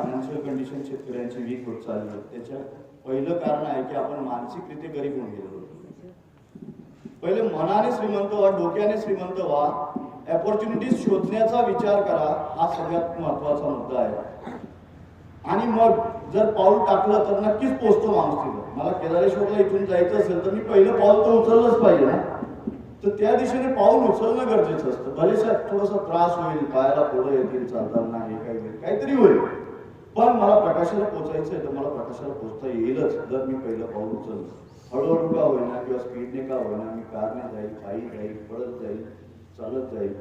Financial condition शेतकऱ्यांची weak होत चालली. त्याच्या पहिलं कारण आहे की आपण मानसिकरित्या गरीब होऊन गेलो. पहिले मनाने श्रीमंत व्हा, डोक्याने श्रीमंत व्हा, अपॉर्च्युनिटीज शोधण्याचा विचार करा, हा सगळ्यात महत्वाचा मुद्दा आहे. आणि मग जर पाऊल टाकलं तर नक्कीच पोहोचतो माणूस तिथं. मला केदारेश्वरला इथून जायचं असेल तर मी पहिलं पाऊल तर उचललंच पाहिजे ना. तर त्या दिशेने पाऊल उचलणं गरजेचं असतं. भलेसा थोडासा त्रास होईल, पायाला पुढे येतील, चालताना हे काहीतरी होईल, पण मला प्रकाशाला पोहोचायचं आहे तर मला प्रकाशाला पोहोचता येईलच जर मी पहिलं पाऊल उचललं. हळूहळू का होईना किंवा स्पीडने का होईना, मी कारने जाईल, पायी जाईल, पळत जाईल, चालत जाईल,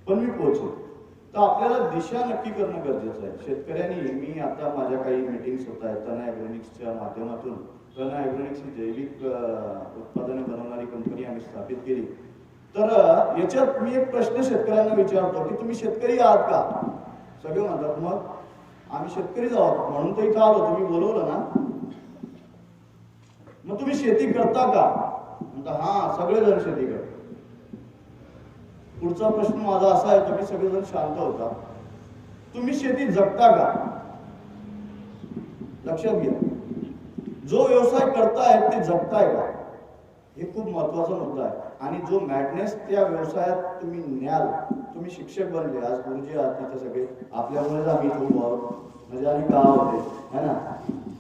पण मी पोहोचेल. तर आपल्याला दिशा नक्की करणं गरजेचं आहे. शेतकऱ्यांनी, मी आता माझ्या काही मीटिंग्स होत आहेत तनया ॲग्रोनिक्सच्या माध्यमातून. तनया ॲग्रोनिक्स ही जैविक उत्पादने बनवणारी कंपनी आम्ही स्थापित केली. तर याच्यात मी एक प्रश्न शेतकऱ्यांना विचारतो की तुम्ही शेतकरी आहात का? सगळे म्हणतात मग आम्ही शेतकरीच आहोत, म्हणून तर इथं आलो, तुम्ही बोलवलं ना. मग तुम्ही शेती करता का? म्हणता हा, सगळेजण शेती करतात. पुढचा प्रश्न माझा असा आहे, तुम्ही सगळेजण शांत होता, तुम्ही शेती जगता का? लक्षात घ्या, जो व्यवसाय करताय ते जगताय का, हे खूप महत्वाचा मुद्दा आहे. आणि जो मॅडनेस त्या व्यवसायात तुम्ही न्याल, तुम्ही शिक्षक बनले, आज गुरुजी आहात तिथे सगळे, आपल्यामुळेच आम्ही खूप आहोत, म्हणजे आम्ही का होते है ना.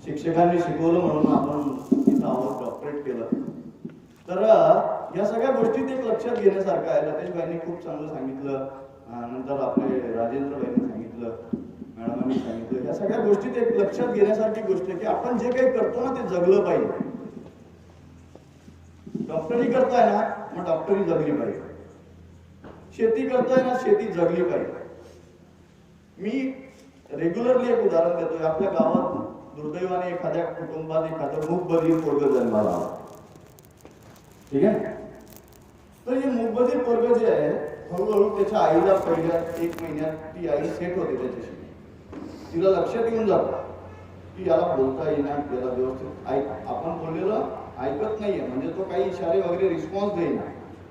शिक्षकांनी शिकवलं म्हणून आपण इथं आहोत, डॉक्टरेट केलं. तर या सगळ्या गोष्टीत एक लक्षात घेण्यासारखं आहे. लतेशभाईंनी खूप चांगलं सांगितलं, नंतर आपले राजेंद्रभाईंनी सांगितलं, मॅडमांनी सांगितलं. या सगळ्या गोष्टीत एक लक्षात घेण्यासारखी गोष्ट आहे की आपण जे काही करतो ना ते जगलं पाहिजे. डॉक्टरी करताय ना, मग डॉक्टरी जगली पाहिजे. शेती करताय ना, शेती जगली पाहिजे. मी रेग्युलरली एक उदाहरण देतोय. आपल्या गावात दुर्दैवाने एखाद्या कुटुंबात एखादं मूकबधीर पोरग जन्माला आला, ठीक आहे. तर हे मूकबधीर पोरग जे आहे, हळूहळू त्याच्या आईला पहिल्या 1 महिन्यात ती आई सेट होते त्याच्याशी. तिला लक्षात येऊन जातं की याला बोलता येईना, याला व्यवस्थित आपण बोललेलं ऐकत नाहीये, म्हणजे तो काही इशारे वगैरे रिस्पॉन्स देईना.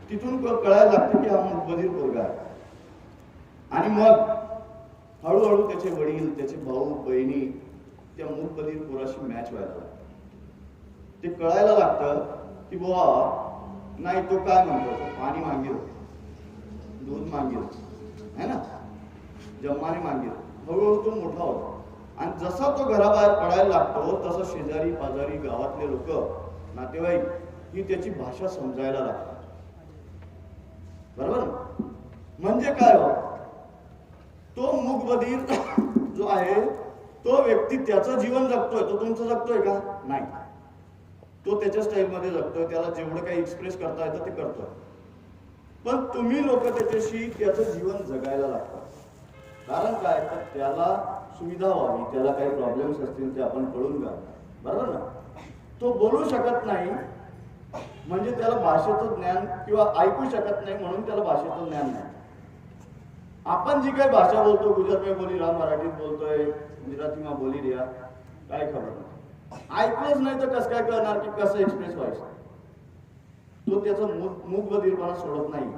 तिथून कळायला लागतं की हा मूकबधीर पोरगा आहे. आणि मग हळूहळू त्याचे वडील, त्याचे भाऊ बहिणी त्या मूकबधीर पोराशी मॅच व्हायला लागतात. ते कळायला लागतं की बुवा नाही, तो काय म्हणतो, पाणी मागेल, दूध मागेल, है ना, जम्माने मागेल. हळूहळू तो मोठा होतो. आणि जसा तो घराबाहेर पडायला लागतो तसं शेजारी पाजारी गावातले लोक, नातेवाईक ही त्याची भाषा समजायला लागतात. बरोबर. म्हणजे काय हो, तो मूकबधीर जो आहे तो व्यक्ती त्याचं जीवन जगतोय, तो तुमचं जगतोय का? नाही. तो त्याच्या स्टाईलमध्ये जगतोय, त्याला जेवढं काही एक्सप्रेस करता येतं ते करतोय. पण तुम्ही लोक त्याच्याशी त्याचं जीवन जगायला लागतात. कारण काय, तर त्याला सुविधा व्हावी, त्याला काही प्रॉब्लेम्स असतील ते आपण कळून घ्या. बरोबर ना. तो बोलू शकत नाही म्हणजे त्याला भाषेचं ज्ञान, किंवा ऐकू शकत नाही म्हणून त्याला भाषेचं ज्ञान नाही. आपण जी काही भाषा बोलतो, गुजराती में बोली रहा, मराठीत बोलतोय, गुजराती में बोली रिया, काय खबर नाही. ऐकलंच नाही तर कसं काय करणार की कसं एक्सप्रेस व्हायचं. तो त्याचा मूकबधीरपणा सोडत नाही.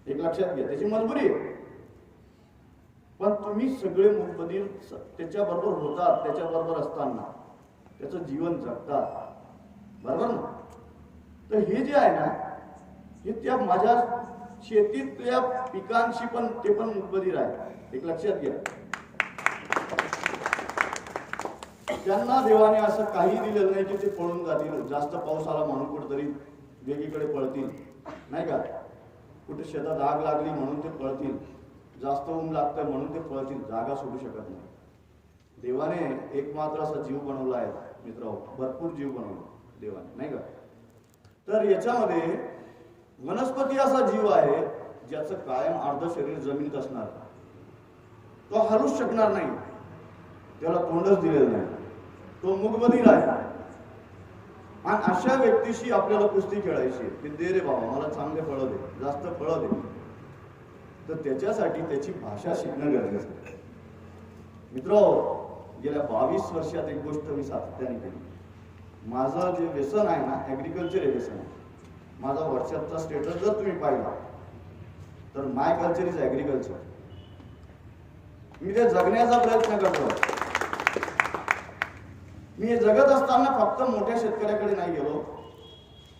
एक लक्षात घ्या, त्याची मजबुरी आहे. पण तुम्ही सगळे मूकबधीर त्याच्या बरोबर होतात, त्याच्या बरोबर असताना त्याचं जीवन जगतात. बरोबर ना. तर हे जे आहे ना, हे त्या माझ्या शेतीतल्या पिकांशी पण ते पण मूकबधीर आहे. एक लक्षात घ्या. त्यांना देवाने असं काही दिलेलं नाही की ते पळून जातील. जास्त पाऊस आला म्हणून कुठेतरी वेगळीकडे पळतील, नाही का. कुठे शेतात आग लागली म्हणून ते पळतील, जास्त ऊन लागतं म्हणून ते पळतील. जागा सोडू शकत नाही. देवाने एकमात्र असा जीव बनवला आहे मित्रांनो, भरपूर जीव बनवला देवाने, नाही का. तर याच्यामध्ये वनस्पती असा जीव आहे ज्याचं कायम अर्ध शरीर जमिनीत असणार. तो हलूच शकणार नाही, त्याला तोंडच दिलेलं नाही. तो मूकबधीर आहे. आणि अशा व्यक्तीशी आपल्याला कुस्ती खेळायची, की दे रे बाबा मला चांगले फळं दे, जास्त फळं दे. तर त्याच्यासाठी त्याची भाषा शिकणं गरजेचं आहे. मित्रांनो, गेल्या 22 वर्षात एक गोष्ट मी सातत्याने केली. माझं जे व्यसन आहे ना, ॲग्रिकल्चर हे व्यसन आहे. माझा व्हॉट्सअपचा स्टेटस जर तुम्ही पाहिला तर माय कल्चर इज ॲग्रिकल्चर. मी ते जगण्याचा प्रयत्न करतो. मी हे जगत असताना फक्त मोठ्या शेतकऱ्याकडे नाही गेलो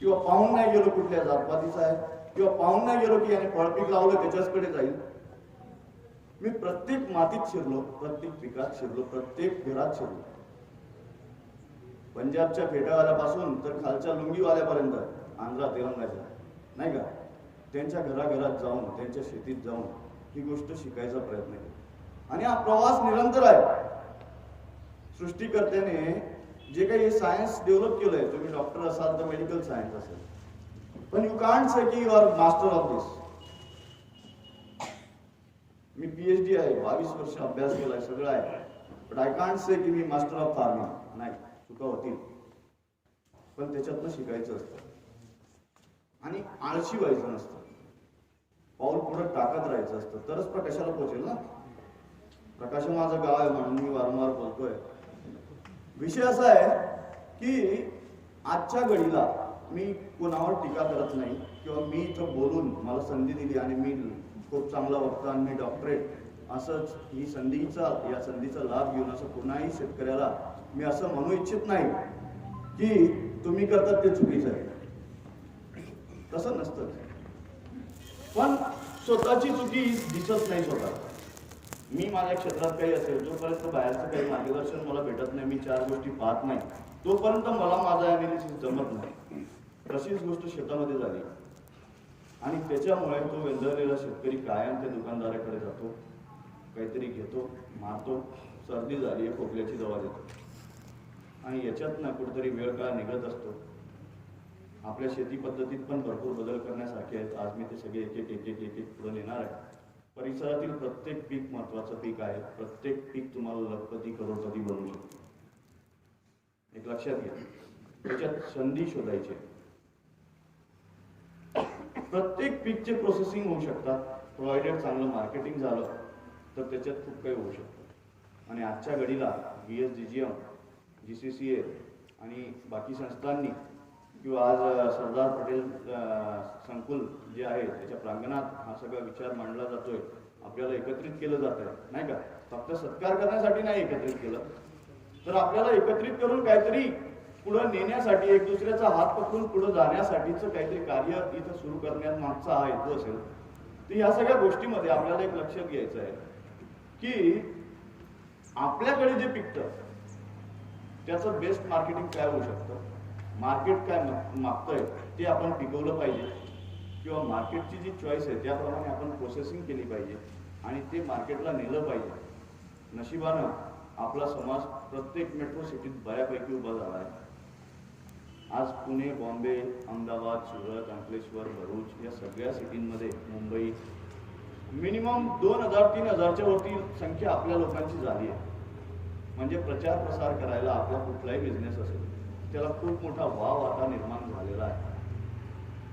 किंवा पाहून नाही गेलो कुठल्या जातपातीचा आहे किंवा पाहून नाही गेलो की याने फळपीक लावलं त्याच्याचकडे जाईल. मी प्रत्येक मातीत शिरलो, प्रत्येक पिकात शिरलो, प्रत्येक घरात शिरलो. पंजाबच्या फेटावाल्यापासून तर खालच्या लुंगीवाल्यापर्यंत, आंध्रा तेलंगाच्या, नाही का, त्यांच्या घराघरात जाऊन त्यांच्या शेतीत जाऊन ही गोष्ट शिकायचा प्रयत्न केला. आणि हा प्रवास निरंतर आहे. सृष्टीकर्त्याने जे काही सायन्स डेव्हलप केलंय, तुम्ही डॉक्टर असाल तर मेडिकल सायन्स असेल, पण यू कांट से की you are master of this. मी PhD आहे, 22 वर्ष अभ्यास केलाय, सगळं आहे, बट आय कांट से की मी मास्टर ऑफ फार्मिंग. नाही, चुका होतील, पण त्याच्यातनं शिकायचं असतं आणि आळशी व्हायचं नसतं. पाऊल पुढे टाकत राहायचं असतं, तरच प्रकाशाला पोहोचेल ना. प्रकाश माझं गाव आहे म्हणून मी वारंवार बोलतोय. विषय असा आहे की आजच्या घडीला मी कोणावर टीका करत नाही किंवा मी इथं बोलून मला संधी दिली आणि मी खूप चांगला वक्ता आणि मी डॉक्टरेट, असंच ही या संधीचा लाभ घेऊन असं कुणाही शेतकऱ्याला मी असं म्हणू इच्छित नाही की तुम्ही करतात ते चुकीचं आहे. तसं नसतं. पण स्वतःची चुकी दिसत नाही स्वतः. मी माझ्या क्षेत्रात काही असेल, जोपर्यंत बाहेरचं काही मार्गदर्शन मला भेटत नाही, मी 4 गोष्टी पाहत नाही, तोपर्यंत मला माझा ॲनालिसिस जमत नाही. तशीच गोष्ट शेतामध्ये झाली आणि त्याच्यामुळे तो वेंधळलेला शेतकरी कायम त्या दुकानदाराकडे जातो, काहीतरी घेतो, मारतो, सर्दी झाली आहे खोकल्याची दवा देतो आणि याच्यातनं कुठेतरी वेळ काळ निघत असतो. आपल्या शेती पद्धतीत पण भरपूर बदल करण्यासारखे आहेत. आज मी ते सगळे एक पुढे नेणार आहे. परिसरातील प्रत्येक पीक महत्वाचं पीक आहे. प्रत्येक पीक तुम्हाला लखपती करोडपती बनवू शकतो. एक लक्षात घ्या, त्याच्यात संधी शोधायची. प्रत्येक पीकचे प्रोसेसिंग होऊ शकतात. प्रोव्हायडेड चांगलं मार्केटिंग झालं तर त्याच्यात खूप काही होऊ शकतं. आणि आजच्या घडीला VSDGM, GCCA आणि बाकी संस्थांनी किंवा आज सरदार पटेल संकुल जे आहे त्याच्या प्रांगणात हा सगळा विचार मांडला जातोय. आपल्याला एकत्रित केलं जात आहे, नाही का. फक्त सत्कार करण्यासाठी नाही एकत्रित केलं, तर आपल्याला एकत्रित करून काहीतरी पुढे नेण्यासाठी, एक दुसऱ्याचा हात पकडून पुढे जाण्यासाठीचं काहीतरी कार्य इथं सुरू करण्यात मागचा हा हेतू असेल. तर या सगळ्या गोष्टीमध्ये आपल्याला एक लक्षात घ्यायचं आहे की आपल्याकडे जे पिकतं त्याचं बेस्ट मार्केटिंग काय होऊ शकतं, मार्केट काय मागतंय ते आपण पिकवलं पाहिजे किंवा मार्केटची जी चॉईस आहे त्याप्रमाणे आपण प्रोसेसिंग केली पाहिजे आणि ते मार्केटला नेलं पाहिजे. नशिबानं आपला समाज प्रत्येक मेट्रो सिटीत बऱ्यापैकी उभा झाला आहे. आज पुणे, बॉम्बे, अहमदाबाद, सुरत, अंकलेश्वर, भरूच या सगळ्या सिटींमध्ये, मुंबई, मिनिमम 2000-3000च्या वरती संख्या आपल्या लोकांची झाली आहे. म्हणजे प्रचार प्रसार करायला आपला कुठलाही बिझनेस असेल त्याला खूप मोठा वाव आता निर्माण झालेला आहे.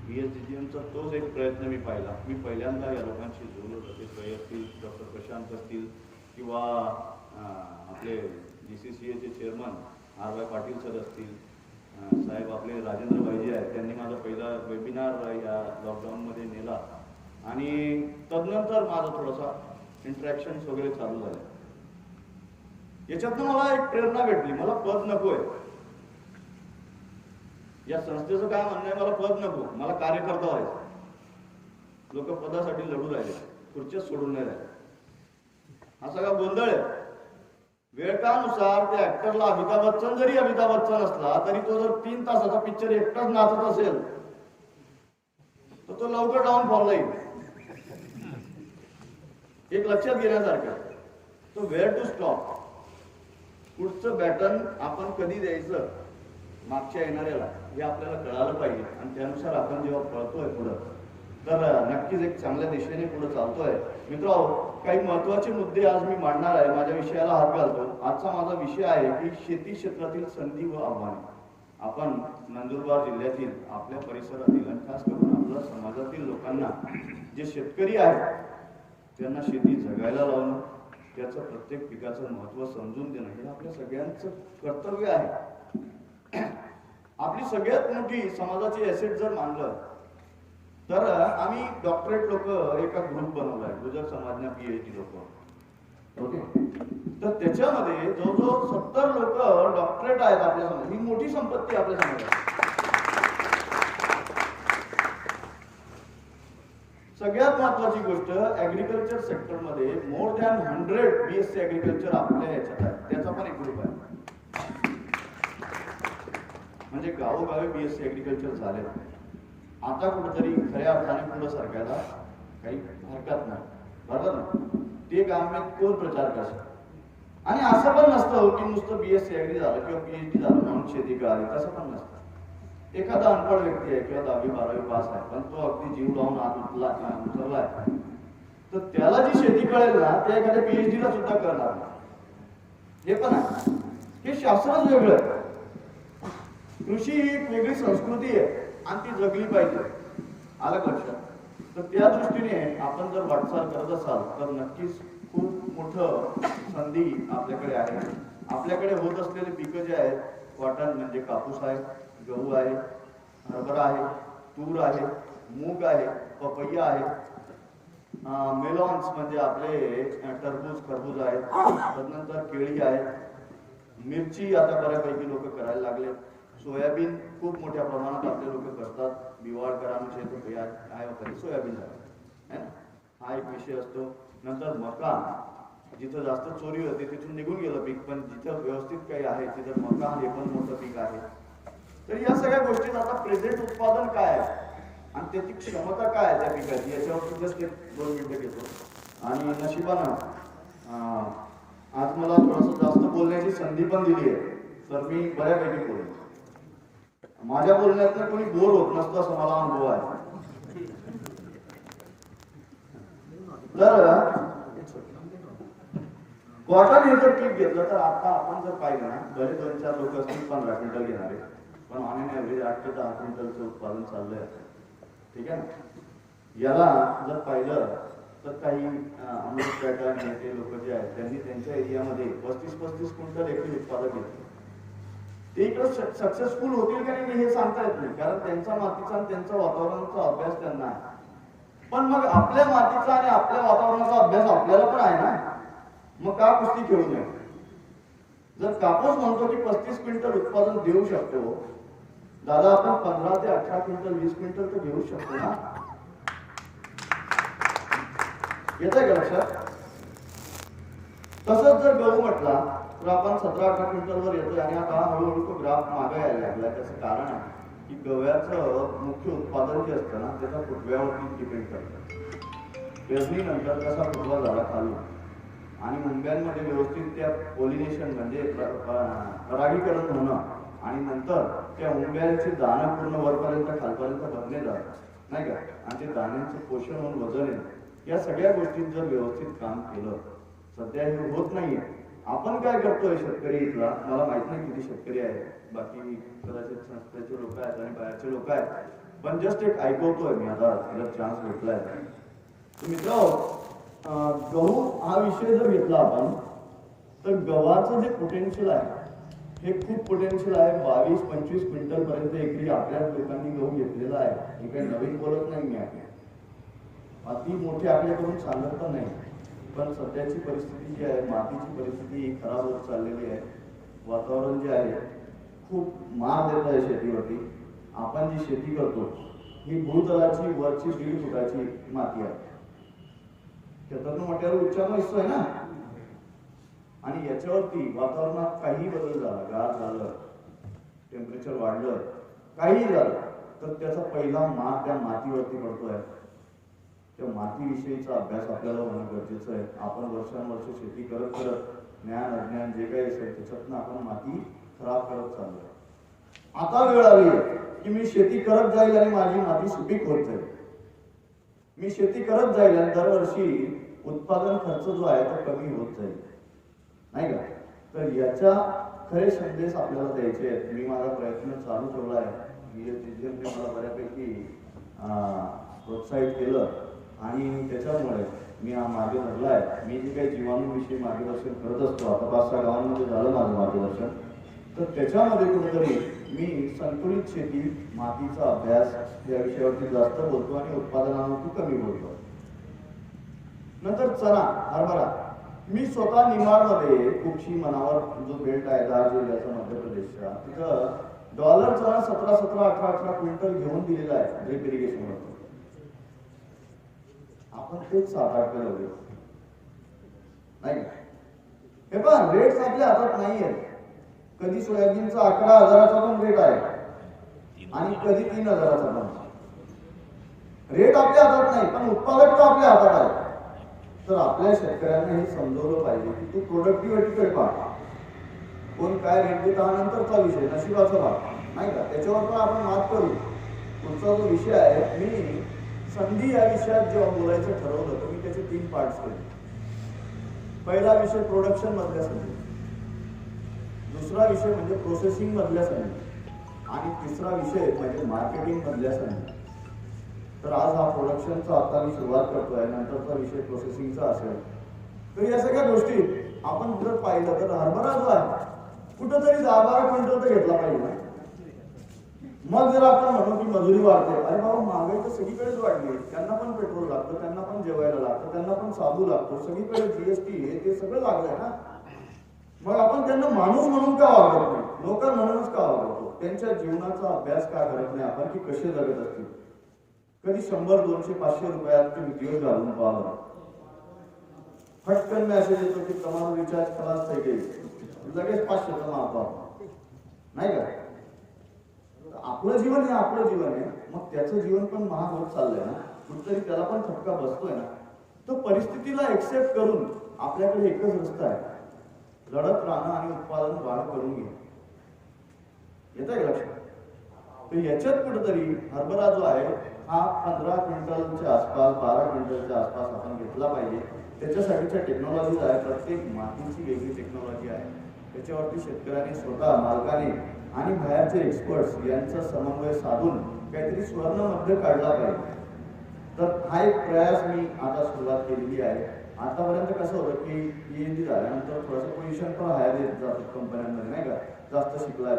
VSDGMचा तोच एक प्रयत्न मी पाहिला. मी पहिल्यांदा या लोकांशी जोडलो, सतीश असतील, डॉक्टर प्रशांत असतील किंवा आपले GCCAचे चेअरमन RY पाटील सर असतील, साहेब आपले राजेंद्र भाई जे आहेत, त्यांनी माझा पहिला वेबिनार या लॉकडाऊनमध्ये नेला आणि तदनंतर माझा थोडासा इंटरॅक्शन्स वगैरे चालू झाले. याच्यातनं मला एक प्रेरणा भेटली. मला पद नकोय. या संस्थेचं काय म्हणणं आहे, मला पद नको, मला कार्यकर्ता व्हायचं. लोक पदासाठी लढू राहिले, खुर्च्या सोडून नाही राहिले. हा सगळा गोंधळ आहे. वेळ काळानुसार त्या ऍक्टरला अमिताभ बच्चन जरी अमिताभ बच्चन असला तरी तो जर 3 तासाचा पिक्चर एकटाच नाचत असेल तर तो लवकर डाऊनफॉलला येईल. एक लक्षात घेण्यासारखं, तो वेअर टू स्टॉप. पुढचं बॅटन आपण कधी द्यायचं मागच्या येणाऱ्याला हे आपल्याला कळालं पाहिजे आणि त्यानुसार आपण जेव्हा पळतोय पुढं तर नक्कीच एक चांगल्या दिशेने पुढे चालतोय. मित्रांनो, काही महत्वाचे मुद्दे आज मी मांडणार आहे. माझ्या विषयाला हात घालतो. आजचा माझा विषय आहे की शेती क्षेत्रातील संधी व आव्हाने. आपण नंदुरबार जिल्ह्यातील, आपल्या परिसरातील आणि खास करून आपल्या समाजातील लोकांना, जे शेतकरी आहेत त्यांना शेती जगायला लावणं, त्याचं प्रत्येक पिकाचं महत्त्व समजून देणं हे आपल्या सगळ्यांचं कर्तव्य आहे. आपली सगळ्यात मोठी समाजाची ॲसेट जर मानलं तर आम्ही डॉक्टरेट लोक एका ग्रुप बनवलाय, गुजर समाजना PhD लोक. ओके. तर त्याच्यामध्ये जवळजवळ 70 लोक डॉक्टरेट आहेत आपल्या समोर. ही मोठी संपत्ती आपल्या समोर. सगळ्यात महत्वाची गोष्ट, ऍग्रिकल्चर सेक्टरमध्ये मोर दॅन 100 BSc ऍग्रिकल्चर आपल्या याच्यात आहे. त्याचा पण एक ग्रुप आहे. म्हणजे गावोगावी BSc ऍग्रिकल्चर झाले. आता कुठेतरी खऱ्या अर्थाने पुढे सरकायला काही हरकत नाही, बरोबर ना. ते काम मी कोण प्रचार करतो. आणि असं पण नसतं की नुसतं BSc ऍग्री झालं किंवा PhD झालं म्हणून शेती कळाली, तसं पण नसतं. एखादा अनपढ व्यक्ती आहे किंवा 10वी 12वी पास आहे, पण तो अगदी जीव लावून आत उतरलाय, तर त्याला जी शेती कळेल ना, त्या एखाद्या PhD ला सुद्धा कळणार नाही. हे पण आहे. हे शास्त्रच वेगळं आहे. कृषी ही एक वेगळी संस्कृती आहे आणि ती जगली पाहिजे. आलं लक्षात. तर त्या दृष्टीने आपण जर वाटचाल करत असाल तर नक्कीच खूप मोठं संधी आपल्याकडे आहे. आपल्याकडे होत असलेले पिकं जे आहेत, कॉटन म्हणजे कापूस आहे, गहू आहे, हरभरा आहे, तूर आहे, मूग आहे, पपैया आहे, मेलॉन्स म्हणजे आपले टरबूज खरबूज आहेत, त्यानंतर केळी आहे, मिरची आता बऱ्यापैकी लोक करायला लागले, सोयाबीन खूप मोठ्या प्रमाणात आपले लोक करतात. बिवाळकरांचे आहे सोयाबीन झालं, हा एक विषय असतो. नंतर मका, जिथं जास्त चोरी होते तिथून निघून गेलं पीक, पण जिथं व्यवस्थित काही आहे तिथं मका हे पण मोठं पीक आहे. तर या सगळ्या गोष्टीत आता प्रेझेंट उत्पादन काय आहे आणि त्याची क्षमता काय आहे त्या पिकाची, याच्यावरती जस्ट एक 2 मिनिटं घेतो. आणि नशिबानं आज मला थोडंसं जास्त बोलण्याची संधी पण दिली आहे, तर मी बऱ्यापैकी बोलेन. माझ्या बोलण्यातनं कोणी बोर होत नसतं असं मला अनुभव आहे. तर कॉटन हे जर पीक घेतलं तर आता आपण जर पाहिलं ना, बरे 2-4 लोक असतील 15 क्विंटल घेणारे, पण ऑन एन ॲव्हरेज 8 ते 10 क्विंटलचं उत्पादन चाललंय. ठीक आहे ना. याला जर पाहिलं तर काही अमृत पॅटर्न हे लोक जे आहेत त्यांनी त्यांच्या एरियामध्ये 35-35 क्विंटल एकरी उत्पादन घेतलं. ते इकडं सक्सेसफुल होतील का नाही हे सांगता येत नाही, कारण त्यांचा मातीचा आणि त्यांचा वातावरणाचा अभ्यास त्यांना आहे. पण मग आपल्या मातीचा आणि आपल्या वातावरणाचा अभ्यास आपल्याला पण आहे ना. मग का कुस्ती खेळू नये. जर कापूस म्हणतो की 35 क्विंटल उत्पादन देऊ शकतो, दादा आपण 15 ते 18 क्विंटल 20 क्विंटल तर घेऊ शकतो ना. येत आहे का लक्षात. तसंच जर गहू म्हटला तर आपण 17-18 क्विंटलवर येतोय आणि आता हळूहळू तो ग्राफ मागे यायला लागला. त्याचं कारण आहे की गव्याचं मुख्य उत्पादन जे असतं ना, त्याचा फुटव्यावरती डिपेंड करतं. पेरणीनंतर कसा फुटवा झाला खालून आणि मुंब्यांमध्ये व्यवस्थित त्या पॉलिनेशन म्हणजे परागीकरण होणं आणि नंतर त्या मुंब्यांचे दाणं पूर्ण वरपर्यंत खालपर्यंत भरणे जातात नाही का, आणि ते दाण्यांचं पोषण होऊन वजन येणं, या सगळ्या गोष्टीत जर व्यवस्थित काम केलं, सध्या हे होत नाहीये. आपण काय करतोय शेतकरी इथला, मला माहित नाही किती शेतकरी आहेत, बाकी कदाचित संस्थेचे लोक आहेत आणि बाहेरचे लोक आहेत, पण जस्ट एक ऐकवतोय मी आता, जर चान्स भेटलाय. मित्र, गहू हा विषय जर घेतला आपण तर गव्हाचं जे पोटेन्शियल आहे हे खूप पोटेन्शियल आहे. 22-25 क्विंटल पर्यंत एकरी आपल्या लोकांनी गहू घेतलेला आहे. हे काही नवीन बोलत नाही मी आहे, अति मोठे आपल्याकडून सांगत पण नाही. पण सध्याची परिस्थिती जी आहे, मातीची परिस्थिती ही खराब होत चाललेली आहे. वातावरण जे आहे खूप मार देत आहे शेतीवरती. आपण जी शेती करतो ही भूतलाची वरची 1.5 फुटाची माती आहे. त्यातून मोठ्यावर उच्चार हिस्सा आहे ना, आणि याच्यावरती वातावरणात काही बदल झाला, गार झालं, टेम्परेचर वाढलं, काही झालं तर त्याचा पहिला मार त्या मातीवरती पडतोय. त्या मातीविषयीचा अभ्यास आपल्याला होणं गरजेचं आहे. आपण वर्षानुवर्ष शेती करत करत ज्ञान अज्ञान जे काही असेल त्याच्यातनं आपण माती खराब करत चाललोय. आता वेळ आली आहे की मी शेती करत जाईल आणि माझी माती सुपीक होत जाईल. मी शेती करत जाईल आणि दरवर्षी उत्पादन खर्च जो आहे तो कमी होत जाईल नाही का. तर याच्या खरे संदेश आपल्याला द्यायचे आहेत. मी माझा प्रयत्न चालू ठेवला आहे. मला बऱ्यापैकी प्रोत्साहित केलं आणि त्याच्यामुळे मी हा मार्ग धरलाय. मी जे काही जीवाणूविषयी मार्गदर्शन करत असतो, आता 5-6 गावांमध्ये झालं माझं मार्गदर्शन, तर त्याच्यामध्ये कुठेतरी मी संतुलित शेती, मातीचा अभ्यास या विषयावरती जास्त बोलतो आणि उत्पादनावरती कमी बोलतो. नंतर चणा, हरभरा मी स्वतः निमाडमध्ये कुक्षी मनावर जो बेल्ट आहे दार जिल्ह्याचा मध्य प्रदेशचा, तिथं डॉलरचा 17-18 क्विंटल घेऊन दिलेला आहे ड्रिप इरिगेशनवर. आपण तेच 7-8 किलो नाही. हे पण रेट्स आपल्या हातात नाही आहेत. कधी सोयाबीनचा 11,000चा पण रेट आहे आणि कधी 3,000चा पण. रेट आपल्या हातात नाही, पण उत्पादक तर आपल्या हातात आहे. तर आपल्या शेतकऱ्यांना हे समजवलं पाहिजे की तू प्रोडक्टिव्हिटीकडे पहा. कोण काय रेट देत हा नंतरचा विषय, नशिबाचा भाग नाही का, त्याच्यावर पण आपण मात करू. पुढचा जो विषय आहे, मी संधी या विषयात जेव्हा बोलायचं ठरवलं तर मी त्याचे 3 पार्ट्स केले. पहिला विषय प्रोडक्शन मधल्या संधी, दुसरा विषय म्हणजे प्रोसेसिंग मधल्या संधी आणि तिसरा विषय म्हणजे मार्केटिंग मधल्या संधी. तर आज हा प्रोडक्शनचा आता मी सुरुवात करतोय, नंतरचा विषय प्रोसेसिंगचा असेल. तर या सगळ्या गोष्टी आपण जर पाहिलं तर हरभरा जो आहे कुठंतरी 10-12 क्विंटल तर घेतला पाहिजे. मग जर आपण म्हणू की मजुरी वाढते, अरे बाबा महागाई तर सगळीकडेच वाढली, त्यांना पण पेट्रोल लागतं, त्यांना पण जेवायला लागतं, त्यांना पण साबू लागतो, सगळीकडे जीएसटी हे ते सगळं लागलंय ना. मग आपण त्यांना माणूस म्हणून का वागत नाही, नोकर म्हणूनच का वागवतो? त्यांच्या जीवनाचा अभ्यास का करत नाही आपण की कसे जगत असतील? कधी 100, 200, 500 रुपयात ते व्हिडिओ घालून पाहतो, फटकन मेसेज येतो की तुम्हाला रिचार्ज कराच पाहिजे, लगेच 500चा मागतो नाही का. आपलं जीवन हे आपलं जीवन आहे, मग त्याचं जीवन पण महाग होत चाललंय ना, कुठतरी त्याला पण फटका बसतोय ना. तो परिस्थितीला एक्सेप्ट करून आपल्याकडे एकच रस्ता आहे, लढत राहणं आणि उत्पादन वाढ करून घे. येत आहे लक्षात? तर याच्यात कुठेतरी हरभरा जो आहे हा 15 क्विंटलच्या आसपास, 12 क्विंटलच्या आसपास आपण घेतला पाहिजे. त्याच्यासाठीच्या टेक्नॉलॉजीज आहे, प्रत्येक मातीची वेगळी टेक्नॉलॉजी आहे. त्याच्यावरती शेतकऱ्याने स्वतः, मालकाने आणि बाहेरचे एक्सपर्ट्स यांचा समन्वय साधून काहीतरी स्वर्ण मध्य काढला पाहिजे. तर हा एक प्रयास मी आता सुरुवात केलेली आहे. आतापर्यंत कसं होतं की पीएचडी झाल्यानंतर थोडंसं पोझिशन पण हायर देत जातात कंपन्यांमध्ये नाही का, जास्त शिकलाय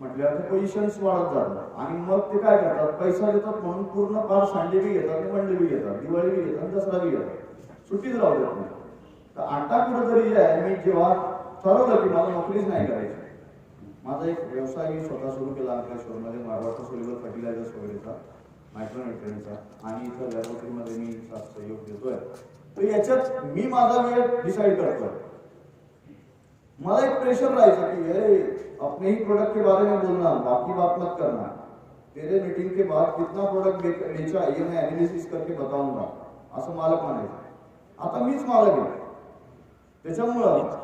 म्हटल्यावर ते पोझिशन्स वाढत जातात आणि मग ते काय करतात, पैसा देतात म्हणून पूर्ण फार सांडे बी घेतात, वनडे बी घेतात, दिवाळी बी घेतात, दसरा बी घेतात, सुट्टीच राहू देत नाही. तर आता कुठेतरी जे आहे, मी जेव्हा ठरवलं की मला नोकरीच नाही करायची, माझा एक व्यवसाय मी स्वतः सुरू केला अंकलेश्वरमध्ये, मारवाडचा सोल्युबल फर्टिलायझर्स वगैरेचा, मायक्रोन्यूट्रिएंटचा, आणि इथं लॅबोरेटरीमध्ये मी सहयोग देतोय. तर याच्यात मी माझा वेळ डिसाईड करतोय. मला एक प्रेशर राहायचं की अरे अपने ही प्रोडक्ट के बारे में बोलना, बाकी बात मत करना, तेरे मीटिंग के बाद कितना प्रोडक्ट बेचा ये मैं एनालिसिस करके बताऊंगा, असं मालक म्हणायचं. आता मीच मालक आहे. त्याच्यामुळं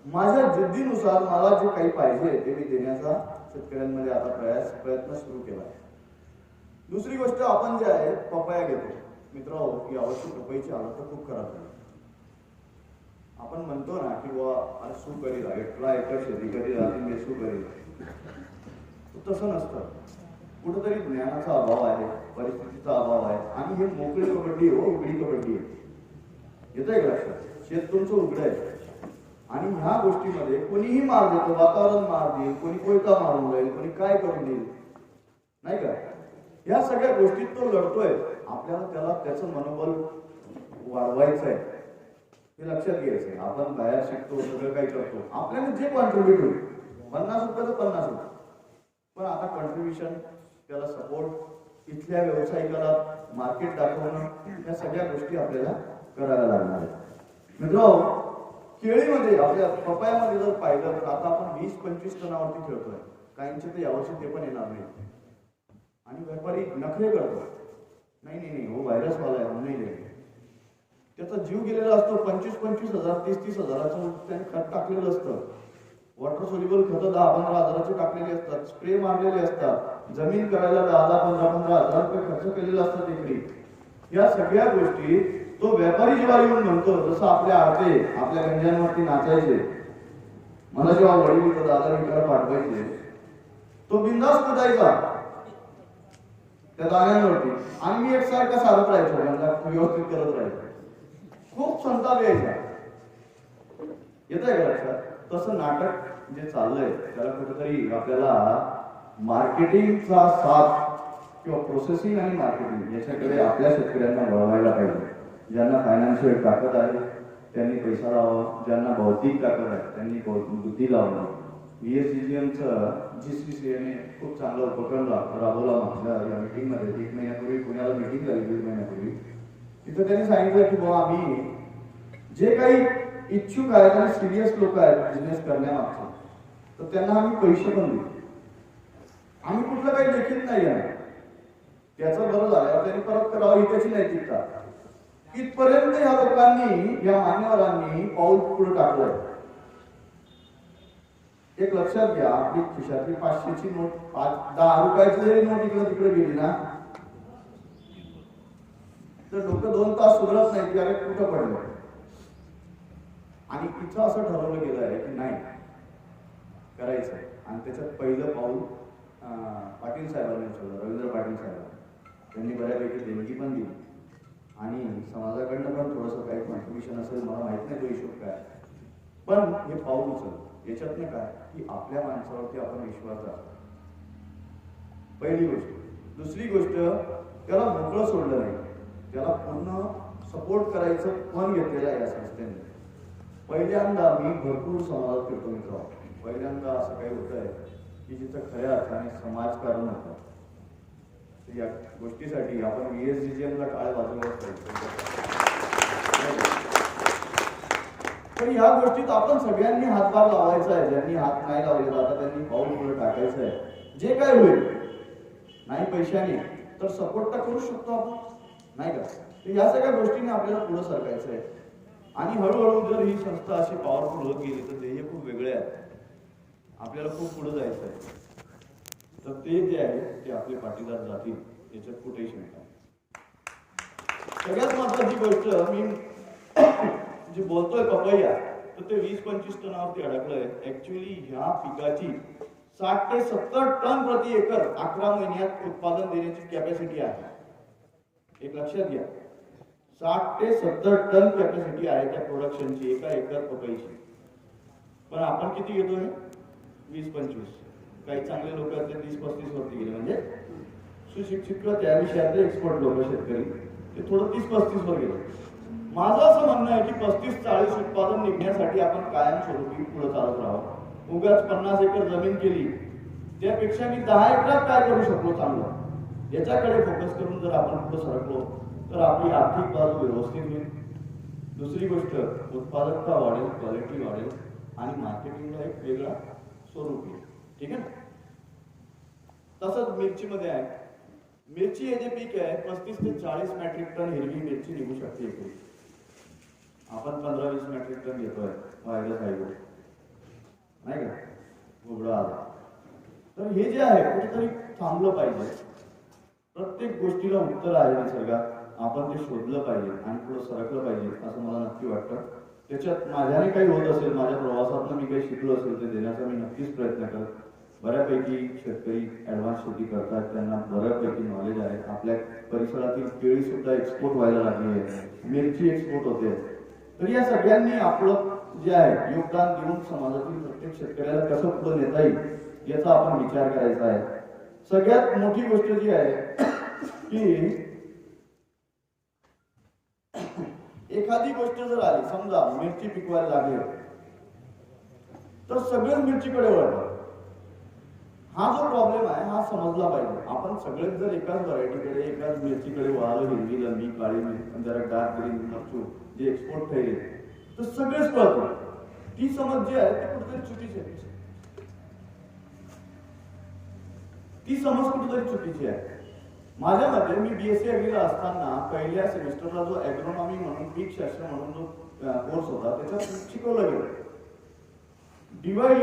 माझ्या जिद्दीनुसार मला जे काही पाहिजे ते मी देण्याचा शेतकऱ्यांमध्ये आता प्रयत्न सुरू केला. दुसरी गोष्ट, आपण जे आहे पपया घेतो. मित्र की यावर्षी पपईची हालत खूप खराब झाली. आपण म्हणतो ना की वा શું કરી રહ્યા, એટલા એકર शेती કરી राहतील શું કરી. तसं नसतं. कुठंतरी ज्ञानाचा अभाव आहे, परिस्थितीचा अभाव आहे आणि हे मोकळी कबड्डी हो, उघडी कबड्डी आहे. येतंय का लक्षात? शेत तुमचं उघड आहे आणि ह्या गोष्टीमध्ये कोणीही मार देतो, वातावरण मार देईल, कोणी कोयता मारून जाईल, कोणी काय करून देईल नाही का. या सगळ्या गोष्टीत तो लढतोय. आपल्याला त्याचं मनोबल वाढवायचं आहे, हे लक्षात घ्यायचंय. आपण बाहेर शिकतो, सगळं काही करतो, आपल्याला जे कॉन्ट्रीब्युट होईल 50 रुपये तर 50 रुपये, पण आता कॉन्ट्रीब्युशन, त्याला सपोर्ट, इथल्या व्यावसायिकाला मार्केट दाखवणं, या सगळ्या गोष्टी आपल्याला करायला लागणार आहेत. मित्रांनो, केळीमध्ये आपल्या पपयामध्ये जर पाहिलं तर आता आपण 20-25 टनावरती खेळतोय. काहींचे तर यावर्षी ते पण येणार नाही आणि व्यापारी नखरे करतो, नाही हो व्हायरस वाला आहे म्हणून नाही. त्याचा जीव गेलेला असतो. 25-25 हजार, 30-30 हजाराचं त्याने खत टाकलेलं असतं. वॉटर सोल्युबल खतं 10-15 हजाराचे टाकलेले असतात, स्प्रे मारलेले असतात, जमीन करायला 10-15 हजार रुपये खर्च केलेला असतात एकरी. या सगळ्या गोष्टी तो व्यापारी जेव्हा येऊन म्हणतो, जसं आपल्या आरते आपल्या गंजांवरती नाचायचे, मला जेव्हा वडील इथं दादा विचार पाठवायचे, तो बिंदास कुदायचा त्या दाण्यांवरती आणि मी एकसारखा सारत राहायचो, म्हणजे व्यवस्थित करत राहायचो. खूप संताप यायचा. येतंय का लक्षात? तसं नाटक जे चाललंय त्याला कुठेतरी आपल्याला मार्केटिंगचा साथ किंवा प्रोसेसिंग आणि मार्केटिंग याच्याकडे आपल्या शेतकऱ्यांना वळवायला पाहिजे. ज्यांना फायनान्शियल ताकद आहे, त्यांनी पैसा लावा, ज्यांना बौद्धिक ताकद आहे त्यांनी बुद्धी लावणं. VSGGMचं GCCने खूप चांगला उपक्रम राबवला मागच्या या मीटिंगमध्ये. 1 महिन्यापूर्वी पुण्याला मीटिंग झाली, 1.5 महिन्यापूर्वी. तिथं त्यांनी सांगितलं की बाबा आम्ही जे काही इच्छुक आहेत आणि सिरियस लोक आहेत बिझनेस करण्यामागचे, तर त्यांना आम्ही पैसे पण देऊ. आम्ही कुठलं काही देखील नाही आहे. त्याचं बरं झालं त्यांनी परत करावं ही त्याची नैतिकता. इथपर्यंत या लोकांनी, या मान्यवरांनी पाऊल पुढे टाकलंय. एक लक्षात घ्या, आपली खिशातली 500ची नोट, 10 रुपयाची जरी नोट इकडे तिकडे गेली ना, तर लोक 2 तास सुधरत नाही की अरे कुठं पडलं. आणि इथं असं ठरवलं गेलं आहे की नाही करायचं. आणि त्याच्यात पहिलं पाऊल पाटील साहेबांनी उचललं, रवींद्र पाटील साहेबांनी. त्यांनी बऱ्यापैकी देणगी पण दिली आणि समाजाकडनं पण थोडंसं काही कॉन्ट्रिब्युशन असेल, मला माहित नाही तो हिशोब काय, पण हे पाऊल उचललं. याच्यातनं काय की आपल्या माणसावरती आपण विश्वास दाखवतो, पहिली गोष्ट. दुसरी गोष्ट, त्याला मोकळं सोडलं नाही, त्याला पूर्ण सपोर्ट करायचं पण घेतलेलं आहे या संस्थेने. पहिल्यांदा मी भरपूर समाजात फिरतो मित्र. पहिल्यांदा असं काही होत आहे की जिथं खऱ्या अर्थाने समाजकारण होतं. या गोष्टीसाठी आपण VSGGMला काळ बाजूला पाहिजे. तर ह्या गोष्टीत आपण सगळ्यांनी हातभार लावायचा आहे. ज्यांनी हात नाही लावले आता त्यांनी पाऊल पुढे टाकायचं आहे. जे काय होईल नाही पैशाने तर सपोर्ट तर करू शकतो आपण, नाही का. तर या सगळ्या गोष्टीने आपल्याला पुढे सरकायचं आहे. आणि हळूहळू जर ही संस्था अशी पॉवरफुल होत गेली तर ध्येय खूप वेगळे आहे. आपल्याला खूप पुढे जायचं आहे. तर ते जे आहे ते आपले पाटीदार जातील याच्यात कुठेही शंका नाही. सगळ्यात महत्वाची गोष्ट, मी जे बोलतोय पपैया, तर ते 20-25 टनावरती अडकलंय. ऍक्च्युअली ह्या पिकाची 60 ते 70 टन प्रति एकर 11 महिन्यात उत्पादन देण्याची कॅपॅसिटी आहे. एक लक्षात घ्या, 60 ते 70 टन कॅपॅसिटी आहे त्या प्रोडक्शनची एका एकर पपईची. पण आपण किती घेतोय? 20-25. काही चांगले लोक आहेत ते 30-35 वरती गेले. म्हणजे सुशिक्षित किंवा त्या विषयातले एक्सपर्ट लोक शेतकरी ते थोडं 30-35 वर गेले. माझं असं म्हणणं आहे की 35-40 उत्पादन निघण्यासाठी आपण कायमस्वरूपी पुढे चालत राहावं. उगाच 50 एकर जमीन केली त्यापेक्षा मी 10 एकरात काय करू शकलो चांगलं, याच्याकडे फोकस करून जर आपण पुढे सरकलो तर आपली आर्थिक बाजू व्यवस्थित होईल. दुसरी गोष्ट, उत्पादकता वाढेल, क्वालिटी वाढेल आणि मार्केटिंगला एक वेगळा स्वरूप येईल. ठीक आहे. तसंच मिरचीमध्ये आहे. मिरची हे जे पीक आहे 35 ते 40 मेट्रिक टन हिरवी मिरची निघू शकते एकरी. आपण 15-20 मेट्रिक टन घेतोय वायदा साईडवर, नाही का, उघडा आला. तर हे जे आहे कुठेतरी थांबलं पाहिजे. प्रत्येक गोष्टीला उत्तर आहे निसर्गात, आपण ते शोधलं पाहिजे आणि पुढे सरकलं पाहिजे असं मला नक्की वाटतं. त्याच्यात माझ्याने काही होत असेल, माझ्या प्रवासातनं मी काही शिकलो असेल ते देण्याचा मी नक्कीच प्रयत्न करत. बऱ्यापैकी शेतकरी ऍडव्हान्स शेती करतात, त्यांना बऱ्यापैकी नॉलेज आहे. आपल्या परिसरातील केळी सुद्धा एक्सपोर्ट व्हायला लागली आहे, मिरची एक्सपोर्ट होते. तर या सगळ्यांनी आपलं जे आहे योगदान देऊन समाजातील प्रत्येक शेतकऱ्याला कसं पुढे नेता येईल याचा आपण विचार करायचा आहे. सगळ्यात मोठी गोष्ट जी आहे की एखादी गोष्ट जर आली, समजा मिरची पिकवायला लागली तर सगळेच मिरचीकडे वळतात. हा जो प्रॉब्लेम आहे हा समजला पाहिजे. आपण सगळेच जर एकाच व्हरायटीकडे, एकाच मिरचीकडे वळालो, हिरवी, लंबी, काळी मिरची, जरा डार्क ग्रीन, मरचू जे एक्सपोर्ट ठरले तर सगळेच पळतो. ती समज जी आहे ती कुठेतरी चुकीची आहे. ती समज कुठेतरी चुकीची आहे. माझ्या मते मी BSc अग्रीला असताना पहिल्या सेमिस्टरला जो ॲग्रोनॉमी म्हणून पीक शास्त्र म्हणून जो कोर्स होता त्याच्यात शिकवलं गेलं divide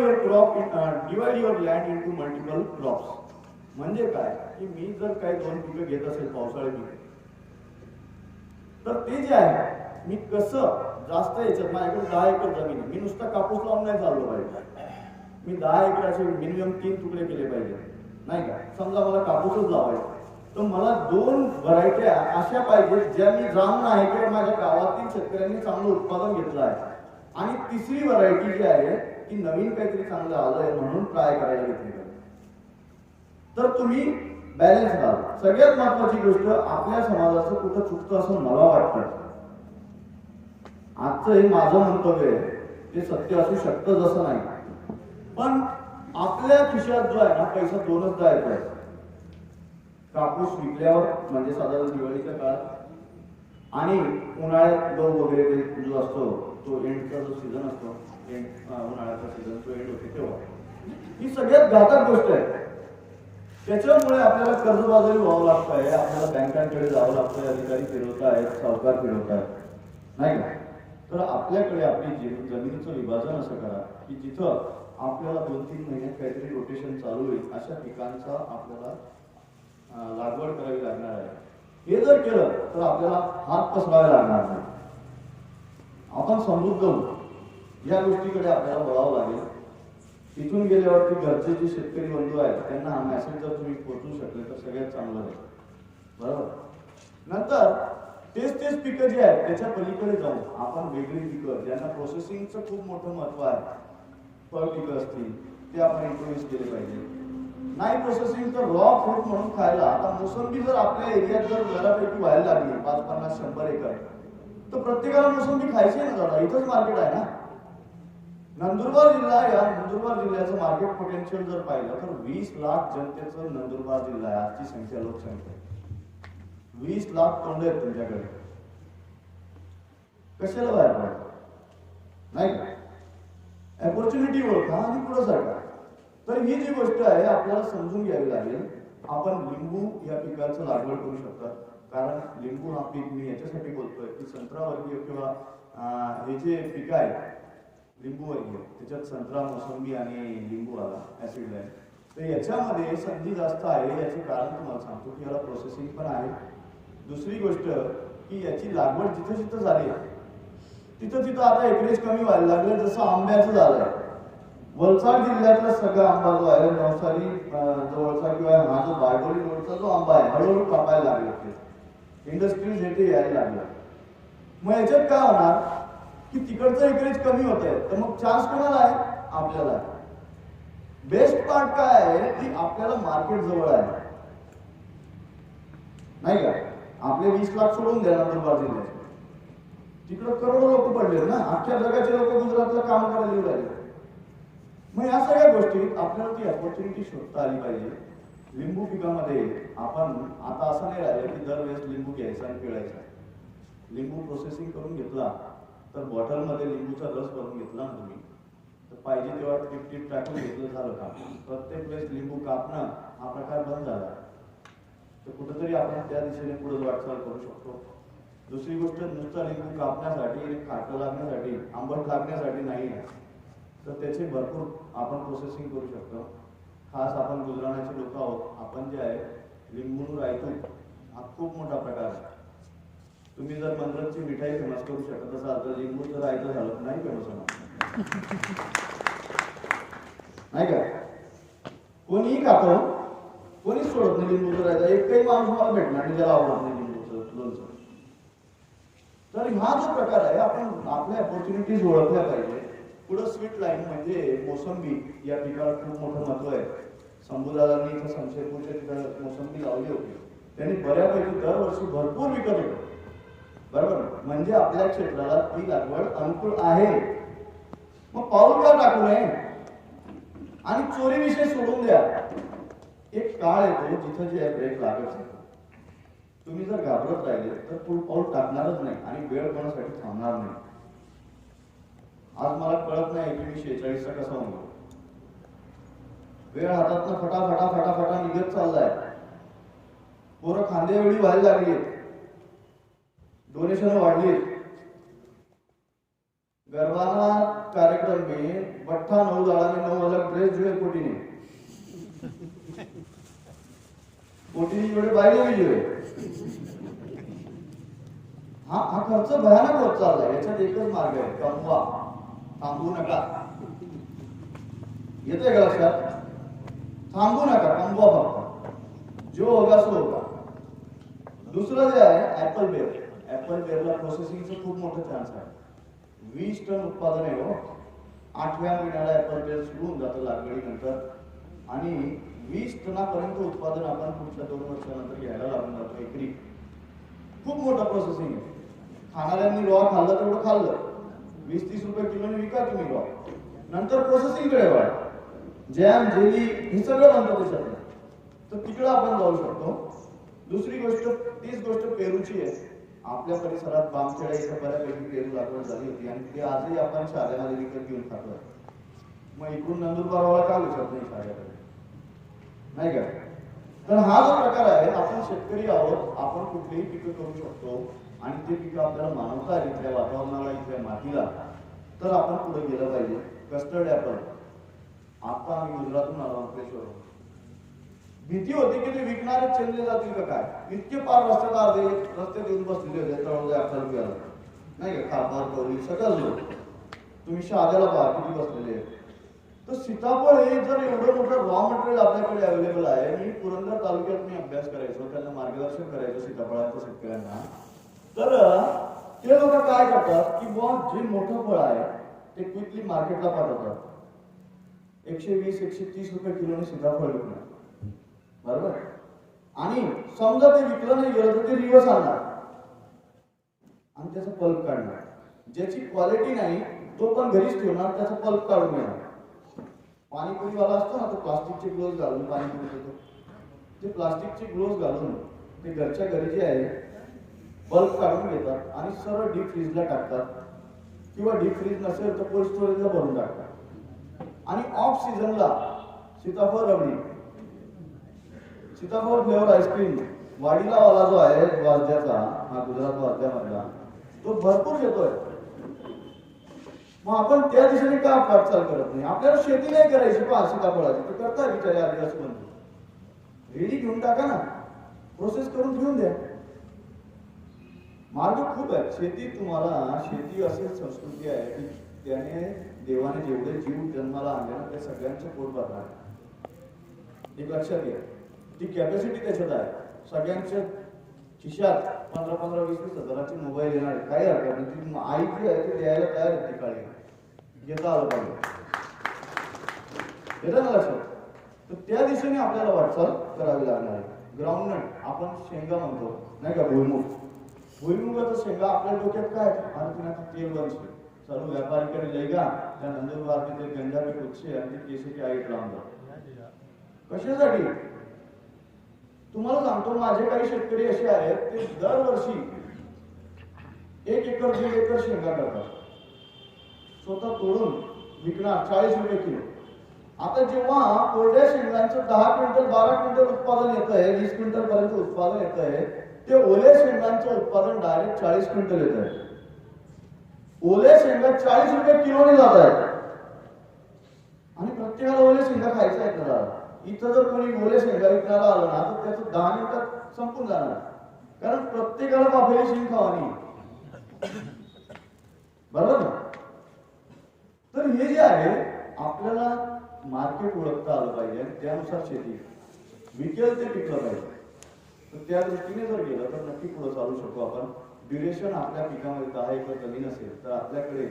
your land into multiple crops. म्हणजे काय की मी जर काही 2 पिकं घेत असेल पावसाळी पिकं, तर ते जे आहे मी कसं जास्त याच्यात, माझ्याकडे 10 एकर जमीन आहे, मी नुसता कापूस लावून नाही चाललो पाहिजे. मी 10 एकराचे मिनिमम 3 तुकडे केले पाहिजे, नाही का. समजा मला कापूसच लावायचा तर मला 2 व्हरायट्या अशा पाहिजेत ज्या मी जाणून आहे किंवा माझ्या गावातील शेतकऱ्यांनी चांगलं उत्पादन घेतलं आहे. आणि तिसरी व्हरायटी जी आहे ती नवीन काहीतरी चांगलं आलंय म्हणून ट्राय करायला घेतली पाहिजे. तर तुम्ही बॅलन्स करा. सगळ्यात महत्वाची गोष्ट, आपल्या समाजाचं कुठं चुकतं असं मला वाटतं. आजचं हे माझं मंतव्य आहे, ते सत्य असू शकतं जसं नाही, पण आपल्या खिशात जो आहे ना पैसा दोनचदा येतो आहे. कापूस विकल्यावर म्हणजे साधारण दिवाळीच्या काळात आणि उन्हाळ्यात गहू वगैरे जो असतो तो एंडचा जो सीझन असतो, उन्हाळ्याचा सीझन तो एंड होते तेव्हा ही सगळ्यात घातक गोष्ट आहे. त्याच्यामुळे आपल्याला कर्जबाजारी व्हावं लागत आहे, आपल्याला बँकांकडे जावं लागतंय, अधिकारी फिरवतायत, सावकार फिरवतायत नाही का. तर आपल्याकडे आपली जमिनीचं विभाजन असं करा की जिथं आपल्याला 2-3 महिन्यात काहीतरी रोटेशन चालू होईल अशा पिकांचा आपल्याला लागवड करावी लागणार आहे. हे जर केलं तर आपल्याला हात पसरावे लागणार नाही. आपण समृद्ध होऊ या गोष्टीकडे आपल्याला वळावं लागेल. इथून गेल्यावरती घरचे जे शेतकरी बंधू आहेत त्यांना हा मेसेज जर तुम्ही पोहोचवू शकले तर सगळ्यात चांगलं आहे. बरोबर. नंतर तेच पिकं जी आहेत त्याच्या पलीकडे जाऊन आपण वेगळी पिकं ज्यांना प्रोसेसिंगचं खूप मोठं महत्व आहे, फळ पिकं असतील ते आपण इंट्रोड्यूस केले पाहिजे. नाही प्रोसेसिंग तर रॉ फ्रूट म्हणून खायला. आता मोसंबी जर आपल्या एरियात जर बऱ्यापैकी व्हायला लागली 5-50-100 एकर तर प्रत्येकाला मोसंबी खायची ना दादा. इथंच मार्केट आहे ना. नंदुरबार जिल्हा, या नंदुरबार जिल्ह्याचं मार्केट पोटेन्शियल जर पाहिलं तर 20 लाख जनतेचं नंदुरबार जिल्हा आहे. आजची संख्या लोकसंख्या 20 लाख तोंड आहेत तुमच्याकडे. कशाला बाहेर पडत नाही का. अपॉर्च्युनिटी ओळखा आणि पुढे सरका. तर ही जी गोष्ट आहे आपल्याला समजून घ्यावी लागेल. आपण लिंबू या पिकाचं लागवड करू शकतात. कारण लिंबू हा पीक मी याच्यासाठी बोलतोय की संत्रावर्गीय किंवा हे जे पीक आहे लिंबू वर्गीय त्याच्यात संत्रा, मोसंबी आणि लिंबू आला ऍसिड आहे, तर याच्यामध्ये संधी जास्त आहे. याचे कारण तुम्हाला सांगतो की याला प्रोसेसिंग पण आहे. दुसरी गोष्ट की याची लागवड जिथं जिथं झाली तिथं आता एकरेज कमी व्हायला लागले. जसं आंब्याचं झालंय. वलसाड जिल्ह्यातला सगळा आंबा जो आहे नवसारी जवळचा किंवा हा जो बारडोली रोडचा जो आंबा आहे हळूहळू कापायला लागले. इंडस्ट्रीज हे यायला लागलं. मग याच्यात काय होणार की तिकडचं एकरेज कमी होत आहे, तर मग चान्स कोणाला आहे? आपल्याला. बेस्ट पार्ट काय आहे की आपल्याला मार्केट जवळ आहे नाही का. आपले 20 लाख सोडून द्या नंदुरबार जिल्ह्यात, तिकडे करोडो लोक पडले ना. अख्ख्या जगाचे लोक गुजरातला काम करायला येऊ राहिले. मग या सगळ्या गोष्टीत आपल्याला ती अपॉर्च्युनिटी शोधता आली पाहिजे. लिंबू पिकामध्ये आपण आता असं नाही राहिलं की दरवेळेस लिंबू घ्यायचा आणि पिळायचा. लिंबू प्रोसेसिंग करून घेतला तर बॉटलमध्ये लिंबूचा रस भरून घेतला ना तुम्ही तर पाहिजे तेव्हा टिप टाकून घेतलं झालं का. प्रत्येक वेळेस लिंबू कापणं हा प्रकार बंद झाला तर कुठेतरी आपण त्या दिशेने पुढे वाटचाल करू शकतो. दुसरी गोष्ट नुसता लिंबू कापण्यासाठी, खाटं लागण्यासाठी, आंबट लागण्यासाठी नाही तर त्याचे भरपूर आपण प्रोसेसिंग करू शकतो. खास आपण गुजराणाचे लोक आहोत. आपण जे आहे लिंबू रायतू हा खूप मोठा प्रकार आहे. तुम्ही जर मंदिराची मिठाई फेमस करू शकत असाल तर लिंबूचं रायतं झालं नाही फेमस होणार नाही का. कोणीही खातो, कोणीच सोडत नाही लिंबूचं रायतं. एकही माणूस मला भेटणार आणि ज्याला आवडत नाही लिंबूचं लोणचं. तर हा जो प्रकार आहे आपण आपल्या अपॉर्च्युनिटीज ओळखल्या पाहिजे. पुढं स्वीट लाईन म्हणजे मोसंबी या पिकाला खूप मोठं महत्व आहे. शंभूदादांनी इथं शमशेरपूरच्या तिथं मोसंबी लावली होती. त्यांनी बऱ्यापैकी दरवर्षी भरपूर विकत होते. बरोबर. म्हणजे आपल्या क्षेत्राला ती लागवड अनुकूल आहे. मग पाऊल का टाकू नये. आणि चोरी विषय सोडून द्या. एक काळ येतो जिथं जे ब्रेक लागत नाही. तुम्ही जर घाबरत राहिले तर पाऊल टाकणारच नाही आणि वेळ कोणासाठी थांबणार नाही. आज मला कळत नाही की मी 46चा कसा होतो. वेळ हातातनं फटाफटा निघत चाललाय. पोरं खांदे वेळी व्हायला लागली, डोनेशन वाढली. गरबाना कार्यक्रम में बट्ठा 9 दाड़ा में 9 अलग ड्रेस जो है कोटी जोड़े बायले भी जो है हा खर्च भयानक होत चाललाय. याच्यात एकच मार्ग आहे, कमवा, थांबू नका. येतोय का लक्षात? थांबू नका, कमवा फक्त. जो होगा सो होगा. दुसरं जे आहे ऍपल बेर. ऍपल बेरला प्रोसेसिंगचं खूप मोठं चान्स आहे. 20 टन उत्पादन आहे हो. 8व्या महिन्याला ऍपल बेर सुरू होऊन जातं लागवडीनंतर आणि 20 टनापर्यंत उत्पादन आपण पुढच्या 2 वर्षानंतर घ्यायला लागून जातो एकरी. खूप मोठं प्रोसेसिंग आहे. खाणाऱ्यांनी रॉ खाल्लं तेवढं खाल्लं. 20-30 रुपये किलोने विका तुम्ही रॉ. नंतर प्रोसेसिंग कडे वळा. जॅम, जेली हे सगळं बनतं त्याच्यात. तर तिकडं आपण जाऊ शकतो. दुसरी गोष्ट, तीच गोष्ट पेरूची आहे. आपल्या परिसरात बामखेडा इथं बऱ्यापैकी पेरू लागवड झाली होती आणि ते आजही आपण शाळेमध्ये विकत घेऊन खातो. मग इकडून नंदुरबारवाला का विचारत नाही शाळेकडे, नाही का? तर हा जो प्रकार आहे, आपण शेतकरी आहोत, आपण कुठलीही पिकं करू शकतो आणि ते पिकं आपल्याला मानवता इथल्या वातावरणाला, इथल्या मातीला, तर आपण पुढे गेलं पाहिजे. कस्टर्ड ऍपल, आता आम्ही गुजरातून आलो अंकलेश्वरून. भीती होती की ते विकणारे चेंजले जातील का काय. इतके पार रस्त्यात अर्धे रस्ते देऊन बसलेले होते तळोजा आपल्याला, नाही का, खापर कवळी सगळं लोक. तुम्ही शहाद्याला पहा किती बसलेले आहेत. तर सीताफळ हे जर एवढं मोठं रॉ मटेरियल आपल्याकडे अवेलेबल आहे. मी पुरंदर तालुक्यात मी अभ्यास करायचो, त्यांना मार्गदर्शन करायचो सीताफळाच्या शेतकऱ्यांना. तर ते लोक काय करतात की बुवा जे मोठं फळ आहे ते क्विकली मार्केटला पाठवतात. 120-130 रुपये किलोने सीताफळ विकणार, बरोबर. आणि समजा ते विकलं नाही गेलं तर ते रिवर्स आणणार आणि त्याचा पल्प काढणार. ज्याची क्वालिटी नाही तो पण घरीच ठेवणार, त्याचा पल्प काढून घेणार. पाणीपुरीवाला असतो ना, तो प्लास्टिकचे ग्लोव्ज घालून पाणीपुरी देतो. ते प्लास्टिकचे ग्लोव्ज घालून ते घरच्या घरी जे आहे पल्प काढून घेतात आणि सरळ डीप फ्रीजला टाकतात, किंवा डीप फ्रीज नसेल तर कोल्ड स्टोरेजला भरून टाकतात. आणि ऑफ सीझनला सीताफळ रबडी, सीताफळ फ्लेवर आईस्क्रीम वाडीला वाला जो आहे वाजद्याचा, हा गुजरात वाजद्यामधला, तो भरपूर येतोय. मग आपण त्या दिशेने का वाटचाल करत नाही? आपल्याला शेती नाही करायची पहा सीताफळाची, तर करताय बिचारे आदिवासी बंधू. रेडी घेऊन टाका ना, प्रोसेस करून ठेवून द्या. मार्ग खूप आहेत. शेती, तुम्हाला शेती अशी संस्कृती आहे की त्याने देवाने जेवढे जीव जन्माला आणले ना ते सगळ्यांचं पोट भरणार. एक लक्षात घ्या, ती कॅपॅसिटी त्याच्यात आहे. सगळ्यांच्या खिशात 15-15, 20-20 हजाराचे मोबाईल येणार, काही हरकत नाही. ती आई जी आहे ती द्यायला तयार आहे. ती काळी घेता आलं पाहिजे, येतं ना लक्षात. तर त्या दिशेने आपल्याला वाटचाल करावी लागणार आहे. ग्राउंडनट आपण शेंगा म्हणतो, नाही का, भुईमुग. भुईमुगाचं शेंगा आपल्या डोक्यात काय, भारतीनाथ तेल बनते. चालू व्यापारीकडे लेगा त्या नंदुरबार के ते गंजा के कुछे आणि ते केसे के आईट लावणार. कशासाठी? तुम्हाला सांगतो, माझे काही शेतकरी असे आहेत ते दरवर्षी 1 एकर 1.5 एकर शेंगा करतात. स्वतः तोडून विकणार 40 रुपये किलो. आता जेव्हा कोरड्या शेंगांचं 10 क्विंटल 12 क्विंटल उत्पादन येत आहे, 20 क्विंटल पर्यंत उत्पादन येत आहे, ते ओल्या शेंगांचं उत्पादन डायरेक्ट 40 क्विंटल येत आहे. ओल्या शेंगा 40 रुपये किलोने जात आहेत. आणि प्रत्येकाला ओल्या शेंगा खायचं आहे का? इथं जर कोणी ओल्या शेंगा विकणारा आलं ना तर त्याचं 10 मिनिटात संपून जाणार, कारण प्रत्येकाला बाफेली शेंग खावानी, बरोबर ना? तर हे जे आहे आपल्याला मार्केट ओळखता आलं पाहिजे आणि त्यानुसार शेती विकेल ते पिकलं पाहिजे. तर त्या दृष्टीने जर गेलं तर नक्की पुढे चालू शकतो आपण. ड्युरेशन आपल्या पिकामध्ये 10 एकर जमीन असेल तर आपल्याकडे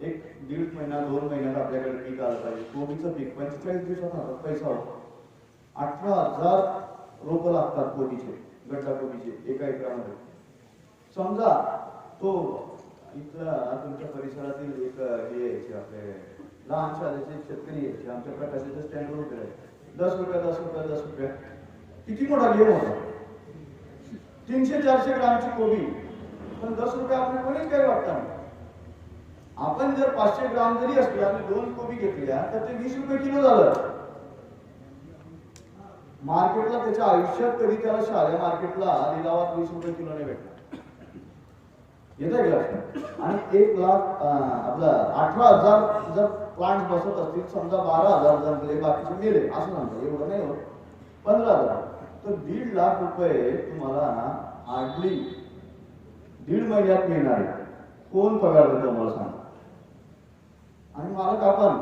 1-1.5 महिना 2 महिन्यात आपल्याकडे पीक आलं पाहिजे. कोबीचं पीक 45 दिवसात हातात पैसा होतो. 18,000 रोपं लागतात कोबीचे, गड्डा कोबीचे एका एकरामध्ये. समजा तो इथला तुमच्या परिसरातील एक हे यायचे आपले लहान शाळेचे शेतकरी यायचे आमच्या प्रकाशाच्या स्टँडवर उभे राहायचे. 10 रुपये 10 रुपये 10 रुपये, किती मोठा गेम होता. 300-400 ग्रामची कोबी, पण 10 रुपये आपण कोणीच काही वाटतं नाही. आपण जर 500 ग्राम जरी असली आणि 2 कोबी घेतल्या तर ते 20 रुपये किलो झालं. मार्केटला त्याच्या आयुष्यात कधी त्याला शाळा मार्केटला लिलावात 20 रुपये किलोने भेटला. येत आहे का? आणि 1 लाख आपला 18,000 जर प्लांट बसत असतील, समजा 12,000 जर बाकीचे मेले असं म्हणतो, एवढं नाही होत, 15,000, तर 1.5 लाख रुपये तुम्हाला हार्डली 1.5 महिन्यात मिळणार आहे. कोण पगार देतो मला सांगा? आणि मालक आपण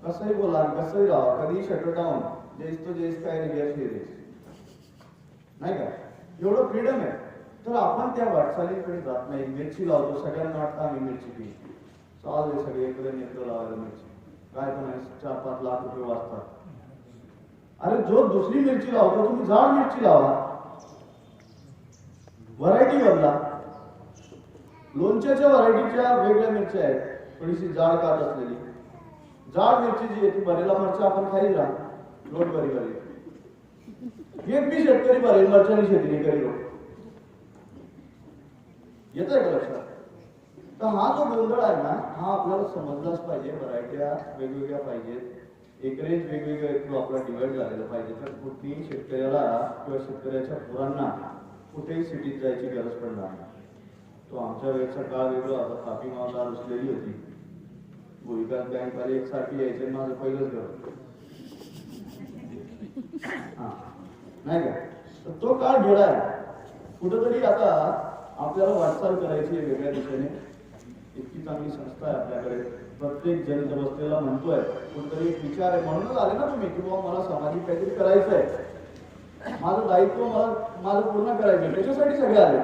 कसंही बोला, कसंही राहा, कधी शटर डाऊन, जेस तो जेस काय नाही गॅस देस, नाही का, एवढं फ्रीडम आहे. तर आपण त्या वाटचालीकडे जात नाही. मिरची लावतो, सगळ्यांना वाटतं आम्ही मिरची पी चालू सगळे इकडे नेत्र लावायला मिरची, काय पण आहे 4-5 लाख रुपये वाचतात. अरे जो दुसरी मिरची लावतो तुम्ही जाड मिरची लावा, व्हरायटी बदला. लोणच्याच्या व्हरायटीच्या वेगळ्या मिरच्या आहेत, थोडीशी जाड काट असलेली. जाड मिरची जी आहे ती भरेला मिरच्या आपण खाई राहा, रोड बरी बरी. एक बी शेतकरी भरेल मिरच्याने शेती नाही करी लोक. येत आहे का लक्षात? तर हा जो गोंधळ आहे ना, हा आपल्याला समजलाच पाहिजे. व्हरायट्या वेगवेगळ्या पाहिजेत, एकरेज वेगवेगळ्या आपला डिवाइड झालेलं पाहिजे. तर कुठेही शेतकऱ्याला किंवा शेतकऱ्याच्या पोरांना कुठेही सिटीत जायची गरज पडणार नाही. तो आमच्या वेळचा काळ वेगळा होता. तापी मावला रुसलेली होती, भूविकास बँक वाले एकसारखी यायचे. माझं पहिलंच घर हा नाही का? तर तो काळ गेला आहे. कुठंतरी आता आपल्याला वाटचाल करायची आहे वेगळ्या दिशेने. इतकी चांगली संस्था आहे आपल्याकडे. प्रत्येक जण इथं बसलेला म्हणतोय कुठेतरी एक विचार आहे. म्हणूनच आले ना तुम्ही की बाबा मला सामाजिक काहीतरी करायचं आहे, माझं दायित्व माझं पूर्ण करायचं, त्याच्यासाठी सगळे आले.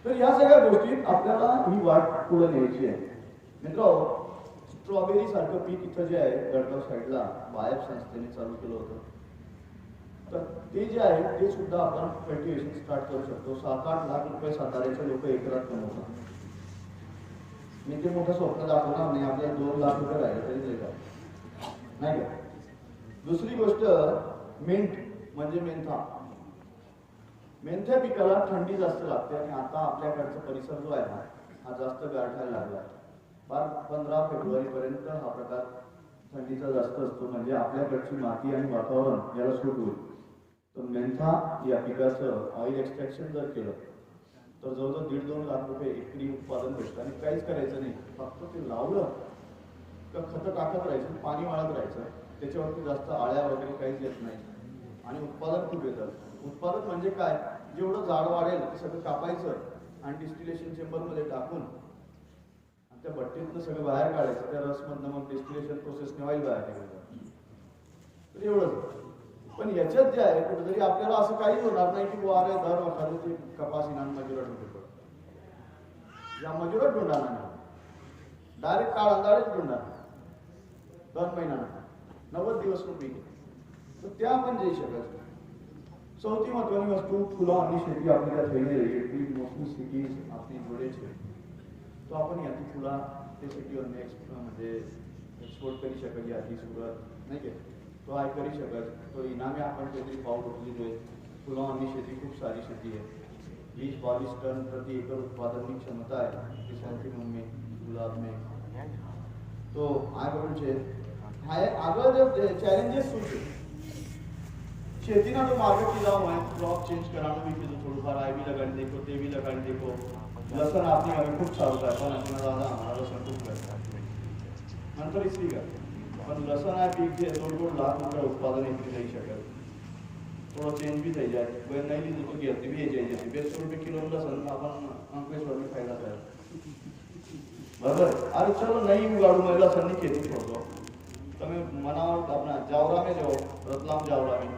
तर या सगळ्या गोष्टीत आपल्याला ही वाट पुढे न्यायची आहे. मित्रांनो, स्ट्रॉबेरी सारखं पीक इथं जे आहे गडगाव साईडला बायफ संस्थेने चालू केलं होतं. तर ते जे आहे ते सुद्धा आपण कल्टिवेशन स्टार्ट करू शकतो. 7-8 लाख रुपये साताऱ्याचे लोक एकरात कमवतात. मी ते मोठं स्वप्न दाखवणार नाही. आपल्याला 2 लाख रुपये राहिले तरी नाही का? दुसरी गोष्ट, मिंट म्हणजे मेंथा. मेंथ्या पिकाला थंडी जास्त लागते आणि आता आपल्याकडचा परिसर जो आहे ना हा जास्त गारठायला लागला. 15 फेब्रुवारी पर्यंत हा प्रकार थंडीचा जास्त असतो. म्हणजे आपल्याकडची माती आणि वातावरण याला सूट होईल. तर मेंथा या पिकाचं ऑइल एक्स्ट्रॅक्शन जर केलं तर जवळजवळ 1.5-2 लाख रुपये एकरी उत्पादन भेटतं. आणि काहीच करायचं नाही, फक्त ते लावलं तर खतं टाकत राहायचं, पाणी वाळत राहायचं. त्याच्यावरती जास्त आळ्या वगैरे काहीच येत नाही आणि उत्पादन खूप येतं. उत्पादन म्हणजे काय, जेवढं झाड वाढेल ते सगळं कापायचं आणि डिस्टिलेशन चेंबरमध्ये टाकून त्या भट्टीतनं सगळं बाहेर काढायचं. त्या रसमधनं मग डिस्टिलेशन प्रोसेसने ऑइल बाहेर निघायचं. तर एवढंच. पण याच्यात जे आहे कुठेतरी आपल्याला असं काही होणार नाही की वारे दर वाटायला ते कपासीना मजुरा ढूंढतो. या मजुरा ढूंढणार नाही, डायरेक्ट काळ अंधारेच ढूंढणार. 2 महिन्यानं 90 दिवस पीक. तर त्या आपण जई शकत. સૌથી મહત્વની વસ્તુ ફૂલો અને શેતી આપણી ત્યાં થઈ રહી છે. એટલી મોસ્ટલી સિટીઝ આપણી જોડે છે, તો આપણે ત્યાંથી ફૂલા તે સિટીઓને म्हणजे एक्सपोर्ट કરી શકાય. ત્યાંથી સુરત નહીં કે તો આ કરી શકાય. તો ઇનામે आपण તેની પાઉ રોકલી જોઈએ. ફૂલોની शेती खूप सारी शेती है. 20-22 टन प्रति एकड़ उत्पादन की क्षमता है किसान में गुलाब में. तो આગળ છે આગળ જે ચેલેન્जेस શું છે ખેતીના તો માર્કેટ લાવવા હોય, ક્રોપ ચેન્જ કરવાનું બી કીધું થોડું. આ બી લગાડી દેખો, તે બી લગાડી દેખો. લસણ આપણી હવે ખૂબ સારું થાય, પણ આપણા દાદા અમારા લસણ ખૂબ કરતા નંतर इसली का. પણ લસણ આ પીક છે 1.5 લાખ રૂપિયા ઉત્પાદન એકલી થઈ શકે. થોડો ચેન્જ બી થઈ જાય. કોઈ નહીં લીધું તો ઘેરથી બી જઈ જતી. 200 રૂપિયા કિલો લસણ આપણને અંકલેશ્વરની ફાયદા થાય. બરાબર. અરે ચલો નહીં ઉગાડું, મેં લસણની ખેતી છોડતો. તમે મનાવ આપણા જાવરામે જાઓ, રતલામ જાવરામે,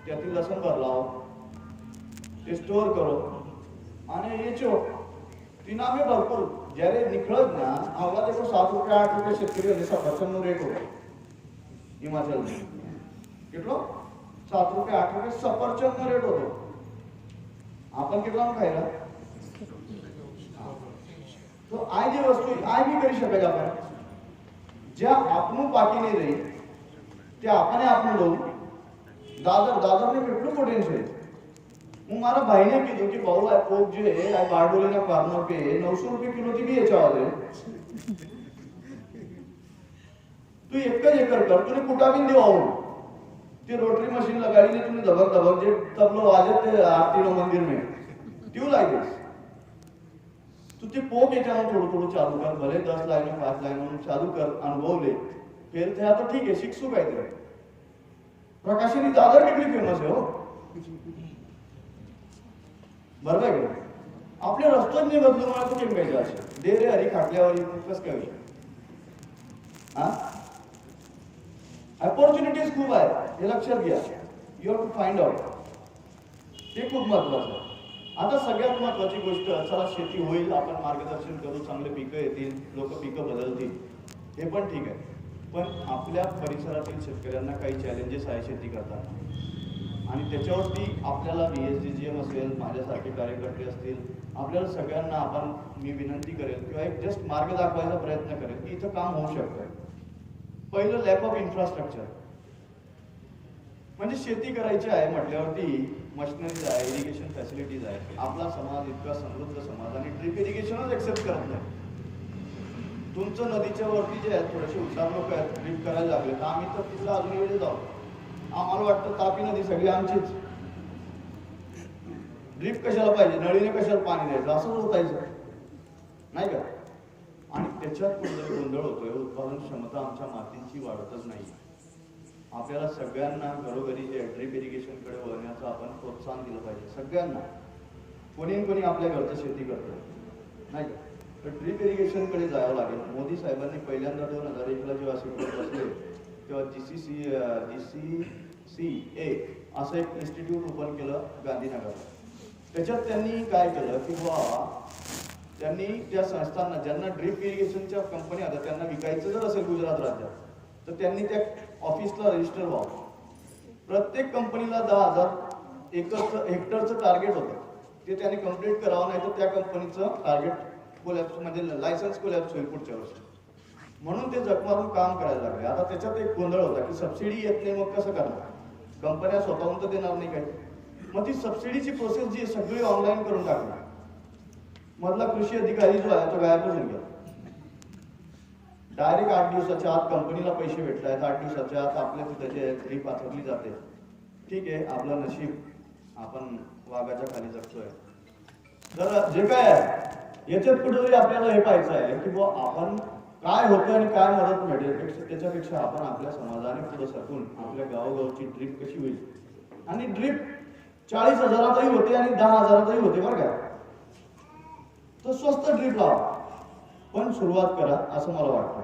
ત્યાંથી લસણ ભર લાવો, તે સ્ટોર કરો અને વેચો. ઇનામે ભરપૂર. જ્યારે નીકળે જ ના આવવા દેખો 7 રૂપિયા 8 રૂપિયા शेतकरी સફરજનનો રેટ હોય હિમાચલ કેટલો 7 રૂપિયા 8 રૂપિયા સફરજનનો રેટ હતો. आपण કેટલામાં ખાયલા? તો આ જે વસ્તુ આ બી કરી શકાય આપણે. જ્યાં આપનું પાકી નહીં રહી ત્યાં આપણે આપનું લઉં. દાદરને કેટલું પોટેન્શિયલ. હું મારા ભાઈને કીધું કે બહુ આ કોક જે આ બારડોલીના ફાર્મર पे 900 રૂપિયા કિલોથી બી વેચાવા દે. તું એક જ એકર કર, તું કુટા બી દેવાવું. તે રોટરી મશીન લગાડીને તું ધબક ધબક જે તબલો વાજે તે આરતીનો મંદિર में ट्यूब लाइक दिस. तू ते पोक याच्यानं थोडं थोडं चालू कर. भले 10 लाईन 5 लाईन चालू कर, अनुभव ले. फेल थया तर ठीक आहे, शिकसू काय ते. प्रकाशिनी दादर किती फेमस आहे हो. बरोबर आहे. आपल्या रस्तोच नाही बदलून मला तो केम पाहिजे असे दे रे हरी खाटल्यावर कस काय होईल. हा अपॉर्च्युनिटीज खूप आहे, हे लक्षात घ्या. You have to find out. ते खूप महत्वाचं आहे. आता सगळ्यात महत्वाची गोष्ट, चला शेती होईल, आपण मार्गदर्शन करू, चांगले पिकं येतील, लोक पिकं बदलतील, हे पण ठीक आहे. पण आपल्या परिसरातील शेतकऱ्यांना काही चॅलेंजेस आहे शेती करताना. आणि त्याच्यावरती आपल्याला BSDGM असेल, माझ्यासारखे कार्यकर्ते असतील, आपल्याला सगळ्यांना मी विनंती करेल किंवा एक जस्ट मार्ग दाखवायचा प्रयत्न करेल की इथं काम होऊ शकतं. पहिलं लॅक ऑफ इन्फ्रास्ट्रक्चर. म्हणजे शेती करायची आहे म्हटल्यावरती मशिनरीज आहे, इरिगेशन फॅसिलिटीज आहे. आपला समाज इतका समृद्ध समाज आणि ड्रिप इरिगेशनच एक्सेप्ट करत नाही. तुमचं नदीच्या वरती जे आहेत थोडेसे हुशार लोक आहेत, ड्रिप करायला लागले तर आम्ही तर तिथं अजून वेळी जाऊ. आम्हाला वाटतं तापी नदी सगळी आमचीच, ड्रिप कशाला पाहिजे, नळीने कशाला पाणी द्यायचं, असंच होतायचं नाही का. आणि त्याच्यात गोंधळ होतोय. उत्पादन क्षमता आमच्या मातींची वाढतच नाही. आपल्याला सगळ्यांना घरोघरी जे ड्रिप इरिगेशनकडे वळण्याचं आपण प्रोत्साहन दिलं पाहिजे. सगळ्यांना, कोणी आपल्या घरचं शेती करतो नाही का, तर ड्रिप इरिगेशनकडे जावं लागेल. मोदी साहेबांनी पहिल्यांदा 2001ला जेव्हा शिकवत बसले तेव्हा GCCA असं एक इन्स्टिट्यूट ओपन केलं गांधीनगरला. त्याच्यात त्यांनी काय केलं की त्यांनी त्या संस्थांना ज्यांना ड्रिप इरिगेशनच्या कंपन्या होत्या त्यांना विकायचं जर असेल गुजरात राज्यात तर त्यांनी त्या ऑफिसला रजिस्टर व्हावं. प्रत्येक कंपनीला 10,000 हेक्टरचं टार्गेट होतं, ते त्यांनी कंप्लीट करावं, नाही तर त्या कंपनीचं टार्गेट कोलॅप्स म्हणजे लायसन्स कोलॅप्स होईल पुढच्या वर्षी. म्हणून ते जगमारून काम करायला लागले. आता त्याच्यात एक गोंधळ होता की सबसिडी येत नाही, मग कसं करणार, कंपन्या स्वतःहून तर देणार नाही काही. मग ती सबसिडीची प्रोसेस जी सगळी ऑनलाईन करून टाकली. मधला कृषी अधिकारी जो आहे तो गायबच होऊन गेला. डायरेक्ट 8 दिवसाच्या आत कंपनीला पैसे भेटत आहेत, 8 दिवसाच्या आत आपल्या तिथे ड्रिप आचरली जाते. ठीक आहे, आपलं नशीब, आपण वाघाच्या खाली जगतोय. तर जे काय आहे याच्यात कुठेतरी आपल्याला हे पाहायचं आहे की आपण काय होतं आणि काय मदत मिळेल, त्याच्यापेक्षा आपण आपल्या समाजाने पुढे सरकून आपल्या गावोगावची ड्रिप कशी होईल. आणि ड्रिप 40,000 होते आणि 10,000 होते बरं का. तर स्वस्त ड्रिप लावा, पण सुरुवात करा असं मला वाटतं.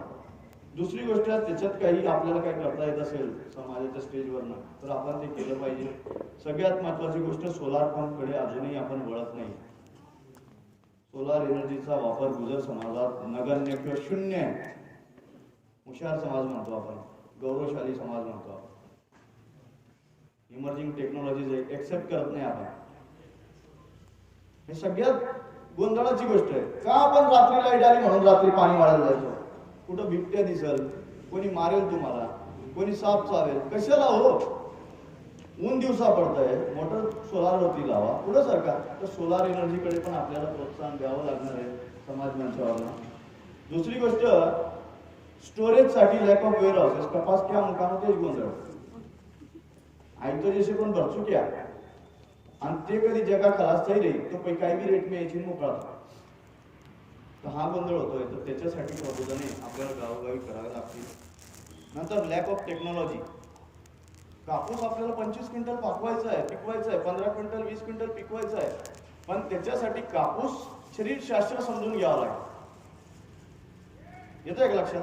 दुसरी गोष्ट, त्याच्यात काही आपल्याला काय करता येत असेल समाजाच्या स्टेजवरनं तर आपण ते केलं पाहिजे. सगळ्यात महत्वाची गोष्ट, सोलार पंपकडे अजूनही आपण वळत नाही. सोलार एनर्जीचा वापर गुजर समाजात नगण्य किंवा शून्य आहे. हुशार समाज म्हणतो आपण, गौरवशाली समाज म्हणतो आपण. इमर्जिंग टेक्नॉलॉजी एक्सेप्ट करत नाही आपण. हे सगळ्यात गोंधळाची गोष्ट आहे. का आपण रात्री लाईट आली म्हणून रात्री पाणी वाढायला जायचो. कुठं बिबट्या दिसल, कोणी मारेल तुम्हाला, कोणी साप चावेल, कशाला हो. ऊन दिवसा पडतंय, मोटर सोलारवरती लावा, पुढं सरकार. तर सोलार एनर्जीकडे पण आपल्याला प्रोत्साहन द्यावं लागणार आहे समाज मंचावरनं. दुसरी गोष्ट, स्टोरेजसाठी लॅक ऑफ वेअर हाऊसेस. कपास क्या मुकाम तेच गोंधळ, आयतो जैसे पण भरचुक्या आणि ते कधी जगा खलासही राहील तो काही बी रेट यायची मोकळा. तर हा गोंधळ होतोय. तर त्याच्यासाठी प्रबोधने आपल्याला गावोगावी करावे लागतील. नंतर लॅक ऑफ टेक्नॉलॉजी. कापूस आपल्याला 25 क्विंटल पिकवायचा आहे, 15 क्विंटल 20 क्विंटल पिकवायचा आहे. पण त्याच्यासाठी कापूस शरीरशास्त्र समजून घ्यावं लागेल. येतोय का लक्षात?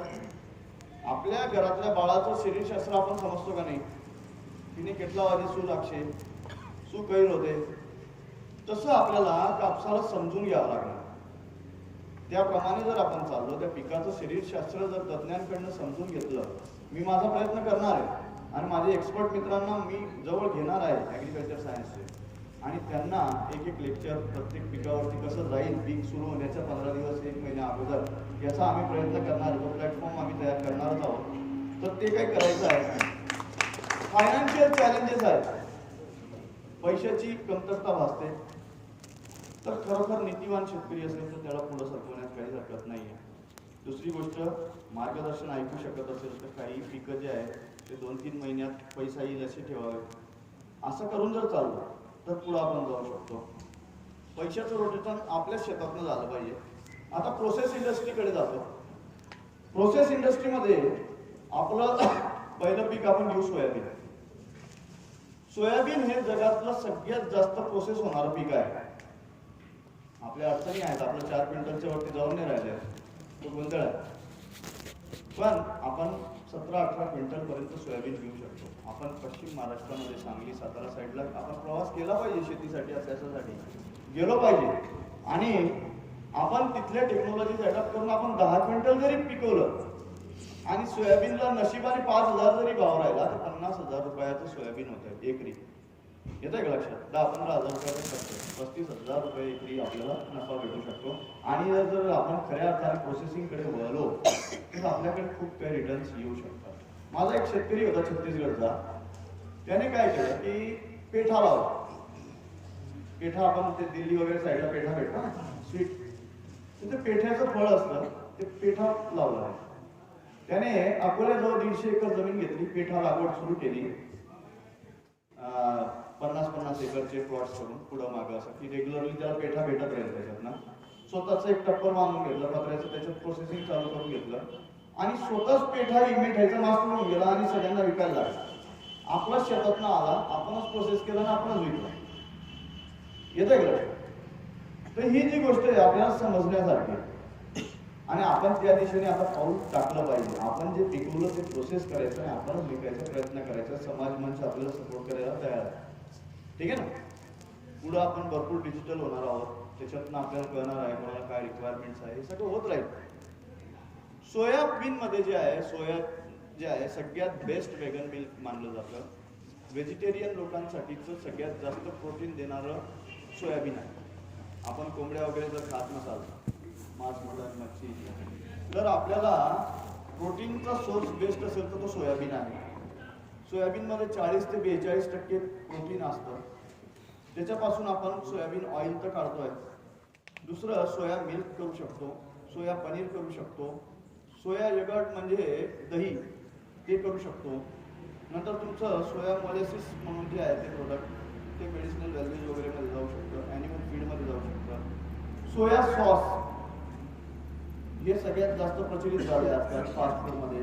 आपल्या घरातल्या बाळाचं शरीरशास्त्र आपण समजतो का नाही? तिने केटला वाजे सू लागशे, सू कैर होते, तसं आपल्याला कापसाला समजून घ्यावं लागणार. त्याप्रमाणे जर आपण चाललो, त्या पिकाचं शरीरशास्त्र जर तज्ज्ञांकडनं समजून घेतलं, मी माझा प्रयत्न करणार आहे आणि माझे एक्सपर्ट मित्रांना मी जवळ घेणार आहे ॲग्रिकल्चर सायन्सचे, आणि त्यांना एक लेक्चर प्रत्येक पिकावरती कसं जाईल, पीक सुरू होण्याच्या 15 दिवस 1 महिन्या अगोदर याचा आम्ही प्रयत्न करणार आहोत. प्लॅटफॉर्म आम्ही तयार करणारच आहोत. तर ते काय करायचं आहे, फायनान्शियल चॅलेंजेस आहेत, पैशाची कमतरता भासते. तर खरोखर नीतिवान शेतकरी असेल तर त्याला पुढे सरकवण्यात काही हरकत नाही आहे. दुसरी गोष्ट, मार्गदर्शन ऐकू शकत असेल तर काही पिकं जे आहेत ते 2-3 महिन्यात पैसा येईल असे ठेवावे. असं करून जर चाललं तर पुढे आपण जाऊ शकतो. पैशाचं रोटेशन आपल्या शेतातनं झालं पाहिजे. आता प्रोसेस इंडस्ट्रीकडे जातो. प्रोसेस इंडस्ट्रीमध्ये आपलं पहिलं पीक आपण घेऊ सोयाबीन. सोयाबीन हे जगातलं सगळ्यात जास्त प्रोसेस होणारं पीक आहे. आपल्या अडचणी आहेत, आपलं 4 क्विंटलच्या वरती जाऊन नाही राहिले, तो गोंधळ आहे. पण आपण 17-18 क्विंटल पर्यंत सोयाबीन घेऊ शकतो. आपण पश्चिम महाराष्ट्रामध्ये सांगली सातारा साईडला आपण प्रवास केला पाहिजे, शेतीसाठी अभ्यासासाठी गेलो पाहिजे, आणि आपण तिथल्या टेक्नॉलॉजी अडॉप्ट करून आपण 10 क्विंटल जरी पिकवलं आणि सोयाबीनला नशिबाने 5,000 जरी भाव राहिला तर 50,000 रुपयाचं सोयाबीन होतं एकरी. येतंय का लक्षात? 10-15 हजार रुपये खर्च, 35,000 रुपये एकरी आपल्याला नफा भेटू शकतो. आणि जर आपण खऱ्या अर्थाने प्रोसेसिंगकडे वळलो तर आपल्याकडे खूप काही रिटर्न्स येऊ शकतात. माझा एक शेतकरी होता छत्तीसगडचा, त्याने काय केलं की पेठा लावला. पेठा आपण ते दिल्ली वगैरे साईडला पेठा भेटतो ना स्वीट, तिथे पेठ्याचं फळ असतं, ते पेठा लावला आहे त्याने. अकोल्याजवळ 150 एकर जमीन घेतली, पेठा लागवड सुरू केली. 50-50 एकरचे प्लॉट्स करून पुढं मागं असं की रेग्युलरली त्याला पेठा भेटत राहील त्याच्यात ना. स्वतःच एक टप्पर बांधून घेतलं पत्र्याचं, त्याच्यात प्रोसेसिंग चालू करून घेतलं आणि स्वतःच पेठा मिठाईचा मास करून गेला आणि सगळ्यांना विकायला लागला. आपलाच शेतातनं आला, आपणच प्रोसेस केला आणि आपणच विकला. येतंय का? तर ही जी गोष्ट आहे आपल्याला समजण्यासारखी, आणि आपण त्या दिशेने आता पाऊल टाकलं पाहिजे. आपण जे पिकवलं ते प्रोसेस करायचं आणि आपणच विकायचा प्रयत्न करायचा. समाज मंच आपल्याला सपोर्ट करायला तयार आहे, ठीक आहे ना. पुढं आपण भरपूर डिजिटल होणार आहोत, त्याच्यातनं आपल्याला कळणार आहे कोणाला काय रिक्वायरमेंट्स आहे, हे सगळं होत राहील. सोयाबीन मध्ये जे आहे, सोया जे आहे सगळ्यात बेस्ट वेगन मिल्क मानलं जातं. व्हेजिटेरियन लोकांसाठीचं सगळ्यात जास्त प्रोटीन देणारं सोयाबीन आहे. आपण कोंबड्या वगैरे जर खात नसाल, मांस, मटण, मच्छी, तर आपल्याला प्रोटीनचा सोर्स बेस्ट असेल तर तो सोयाबीन आहे. सोयाबीनमध्ये 40 ते 42% प्रोटीन असतं. त्याच्यापासून आपण सोयाबीन ऑइल तर काढतोय. दुसरं सोया मिल्क करू शकतो, सोया पनीर करू शकतो, सोया यगर्ट म्हणजे दही ते करू शकतो. नंतर तुमचं सोया मॉलेसिस म्हणून जे आहे ते प्रोडक्ट, ते मेडिसिनल व्हॅल्यूज वगैरे मध्ये जाऊ शकतं, ॲनिमल फीडमध्ये जाऊ शकतं. सोया सॉस हे सगळ्यात जास्त प्रचलित झाले आजकाल फास्ट फूडमध्ये.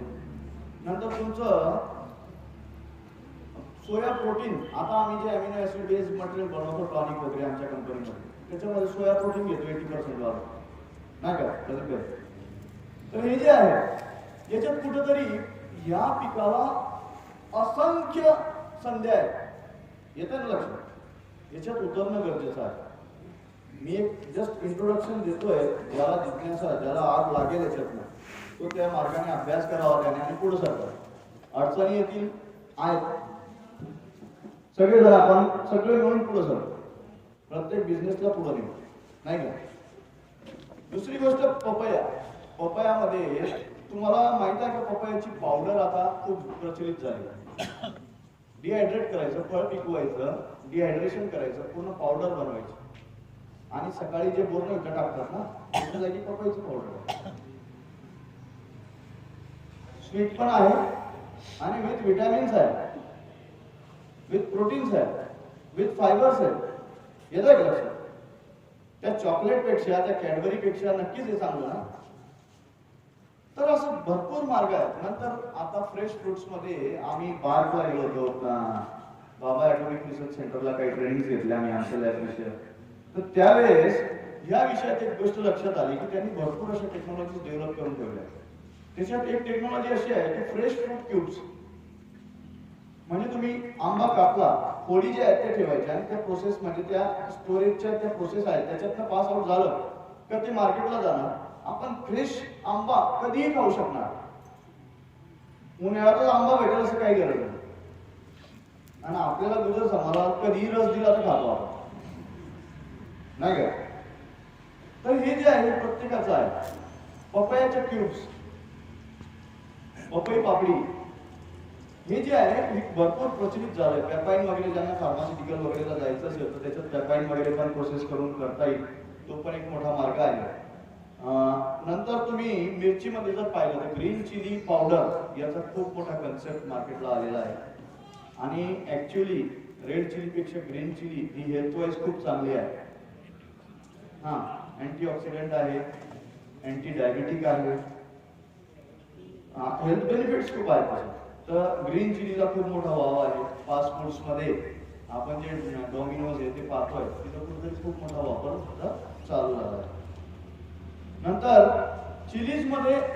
नंतर तुमचं सोया प्रोटीन, आता आम्ही जे अमिनो ऍसिड बेस्ड मटेरियल बनवतो टॉनिक वगैरे आमच्या कंपनीमध्ये, त्याच्यामध्ये सोया प्रोटीन घेतो 80% वाला, नाही का? तर हे जे आहे याच्यात कुठेतरी या पिकाला असंख्य संध्या आहेत. येतं ना लक्षात? याच्यात उतरणं गरजेचं आहे. मी एक जस्ट इंट्रोडक्शन देतोय, ज्याला जिज्ञासा, ज्याला आग लागेल याच्यातनं, तो त्या मार्गाने अभ्यास करावा त्याने आणि पुढे सरकार. अडचणी येतील आहेत, सगळे जर आपण सगळे मिळून पुढे सरतो, प्रत्येक बिझनेसला पुढे नेऊ, नाही का? दुसरी गोष्ट पपया. पपयामध्ये तुम्हाला माहित आहे का, पपयाची पावडर आता खूप प्रचलित झाली. डिहायड्रेट करायचं, फळ पिकवायचं, डिहायड्रेशन करायचं, पूर्ण पावडर बनवायची आणि सकाळी जे बोर्न विकत टाकतात ना, त्याच्या जागी पपयाची पावडर. स्वीट पण आहे आणि विथ विटॅमिन्स आहे, विथ प्रोटीन्स आहे, विथ फायबर्स आहे. येतं का लक्षात? त्या चॉकलेट पेक्षा, त्या कॅडबरी पेक्षा नक्कीच हे चांगलं ना. तर असं भरपूर मार्ग आहेत. नंतर आता फ्रेश फ्रुट्स मध्ये आम्ही बार्कला गेलो होतो ना, बाबा ॲटॉमिक रिसर्च सेंटरला काही ट्रेनिंग घेतल्या आम्ही आमच्या लॅब विषय. तर त्यावेळेस या विषयात एक गोष्ट लक्षात आली की त्यांनी भरपूर अशा टेक्नॉलॉजी डेव्हलप करून ठेवल्या. त्याच्यात एक टेक्नॉलॉजी अशी आहे की फ्रेश फ्रूट क्यूब्स, म्हणजे तुम्ही आंबा कापला, फोडी जे आहेत त्या ठेवायच्या आणि त्या प्रोसेस म्हणजे त्या स्टोरेजच्या त्या प्रोसेस आहेत त्याच्यातनं पास आउट झालं का ते मार्केटला जाणार. आपण फ्रेश आंबा कधीही खाऊ शकणार. उन्हाळ्यातच आंबा भेटेल असं काही गरज नाही. आणि आपल्याला गुजर समाजाला कधीही रस दिला तर खातो आपण, नाही का? तर हे जे आहे हे प्रत्येकाचं आहे. पपयाच्या क्यूब्स, पपई पापडी, हे जे आहे हे भरपूर प्रचलित झालंय. पॅपाईन वगैरे ज्यांना फार्मास्युटिकल वगैरेला जायचं असेल तर त्याच्यात पॅपाईन वगैरे पण प्रोसेस करून करता येईल, तो पण एक मोठा मार्ग आहे. नंतर तुम्ही मिरचीमध्ये जर पाहिलं तर ग्रीन चिली पावडर याचा खूप मोठा कन्सेप्ट मार्केटला आलेला आहे. आणि ऍक्च्युली रेड चिलीपेक्षा ग्रीन चिली ही हेल्थ वाईज खूप चांगली आहे. हां, अँटीऑक्सिडंट आहे, अँटी डायबेटिक आहे, हेल्थ बेनिफिट्स खूप आहेत. तर ग्रीन चिलीला खूप मोठा वाव आहे. फास्ट फूड्समध्ये आपण जे डॉमिनोज आहे ते पाहतोय, तिथं कुठेतरी खूप मोठा वापर सुद्धा चालू झाला आहे. नंतर चिलीज मध्ये